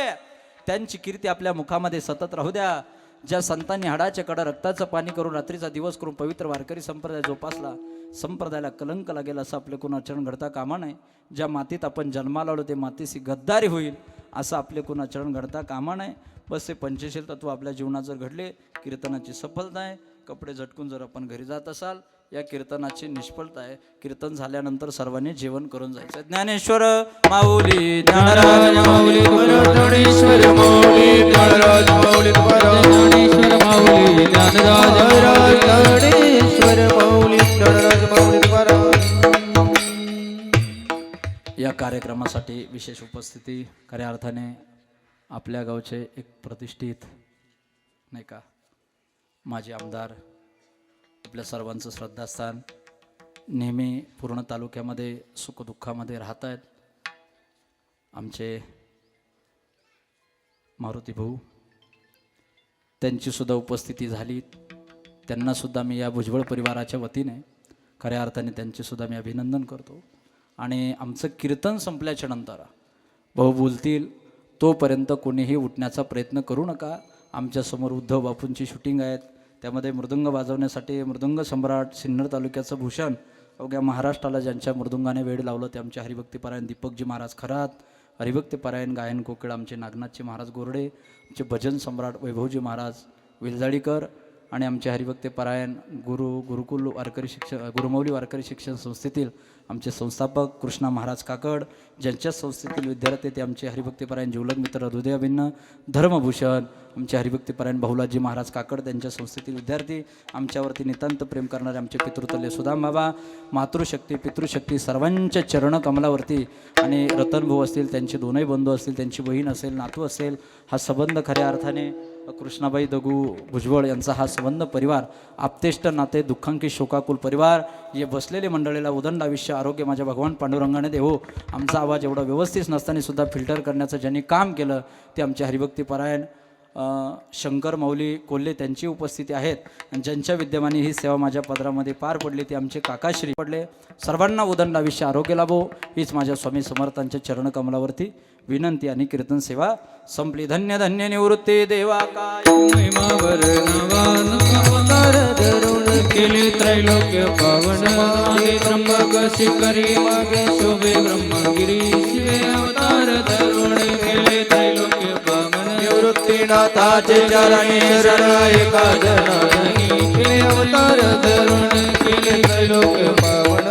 त्यांची कीर्ती आपल्या मुखामध्ये सतत राहू द्या. ज्या संतांनी हाडाच्या कडा रक्ताचं पाणी करून रात्रीचा दिवस करून पवित्र वारकरी संप्रदाय जोपासला, संप्रदायाला कलंक लागेल असं आपले कोण आचरण घडता कामा नये. ज्या मातीत आपण जन्माला आलो ते मातीशी गद्दारी होईल असं आपले कोण आचरण घडता कामा नये. बस हे पंचशील तत्व आपल्या जीवनात जर घडले, कीर्तनाची सफलता आहे. कपडे झटकून जर आपण घरी जात असाल, या कीर्तनाची निष्फलता आहे. कीर्तन झाल्यानंतर सर्वांनी जेवण करून जायचं. ज्ञानेश्वर माऊली ज्ञानराज माऊली ज्ञानेश्वर माऊली ज्ञानराज माऊली ज्ञानेश्वर माऊली ज्ञानराज ज्ञानेश्वर माऊली ज्ञानराज माऊली या कार्यक्रमासाठी विशेष उपस्थिती खऱ्या अर्थाने आपल्या गावचे एक प्रतिष्ठित नाही का माजी आमदार, आपल्या सर्वांचं श्रद्धास्थान, नेहमी पूर्ण तालुक्यामध्ये सुखदुःखामध्ये राहत आहेत आमचे मारुती भाऊ. त्यांचीसुद्धा उपस्थिती झाली. त्यांनासुद्धा मी या भुजबळ परिवाराच्या वतीने खऱ्या अर्थाने त्यांचेसुद्धा मी अभिनंदन करतो. आणि आमचं कीर्तन संपल्याच्या नंतर भाऊ बोलतील तोपर्यंत कोणीही उठण्याचा प्रयत्न करू नका. आमच्यासमोर उद्धव बापूंची शूटिंग आहेत, त्यामध्ये मृदुंग वाजवण्यासाठी मृदुंग सम्राट सिन्नर तालुक्याचं भूषण, अवघ्या महाराष्ट्राला ज्यांच्या मृदुंगाने वेळ लावलं ते आमचे हरिभक्तीपरायण दीपकजी महाराज खरात, हरिभक्तीपरायण गायन कोकिळ आमचे नागनाथजी महाराज गोरडे, आमचे भजन सम्राट वैभवजी महाराज विलजाळीकर आणि आमचे हरिभक्तीपरायण गुरुकुल वारकरी गुरुमौली वारकरी शिक्षण संस्थेतील आमचे संस्थापक कृष्णा महाराज काकड, ज्यांच्या संस्थेतील विद्यार्थी ते आमचे हरिभक्तीपरायण जीवलग मित्र हृदयाभिन्न धर्मभूषण, आमचे हरिभक्तीपरायण बहुलाजी महाराज काकड, त्यांच्या संस्थेतील विद्यार्थी, आमच्यावरती नितांत प्रेम करणारे आमचे पितृतल्य सुदाम बाबा, मातृशक्ती पितृशक्ती सर्वांच्या चरण कमलावरती आणि रतनभाऊ असतील, त्यांचे दोनही बंधू असतील, त्यांची बहीण असेल, नातू असेल, हा संबंध खऱ्या अर्थाने कृष्णाबाई दगू भुजबळ यांचा हा संबंध परिवार, आपतेष्ट नाते दुःखांकी शोकाकुल परिवार, हे बसलेले मंडळीला उदंड आयुष्य आरोग्य माझ्या भगवान पांडुरंगाने देवो. आमचा आवाज एवढा व्यवस्थित नसताना सुद्धा फिल्टर करण्याचं ज्यांनी काम केलं ते आमचे हरिभक्तीपरायण शंकर माऊली कोल्हे, त्यांची उपस्थिती आहेत. आणि ज्यांच्या विद्यमाने ही सेवा माझ्या पदरामध्ये पार पडली ते आमचे काकाश्री पडले. सर्वांना उदंड आयुष्य आरोग्य लाभो हीच माझ्या स्वामी समर्थांच्या चरणकमलावरती विनंती. आणि कीर्तन सेवा संपली. धन्य धन्य निवृत्ती देवा काय महिमावर नवान अवतार धरून केले त्रैलोक्य पावन. मागे त्र्यंबक शिखरी मागे शोभे ब्रह्मगिरी शिवे अवतार धरून केले त्रैलोक्य पावन. निवृत्तीनाथाचे चरणी शरण एका जनानी केले अवतार धरून केले त्रैलोक्य पावन.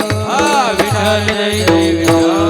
विठ्ठल जय जय विठ्ठल.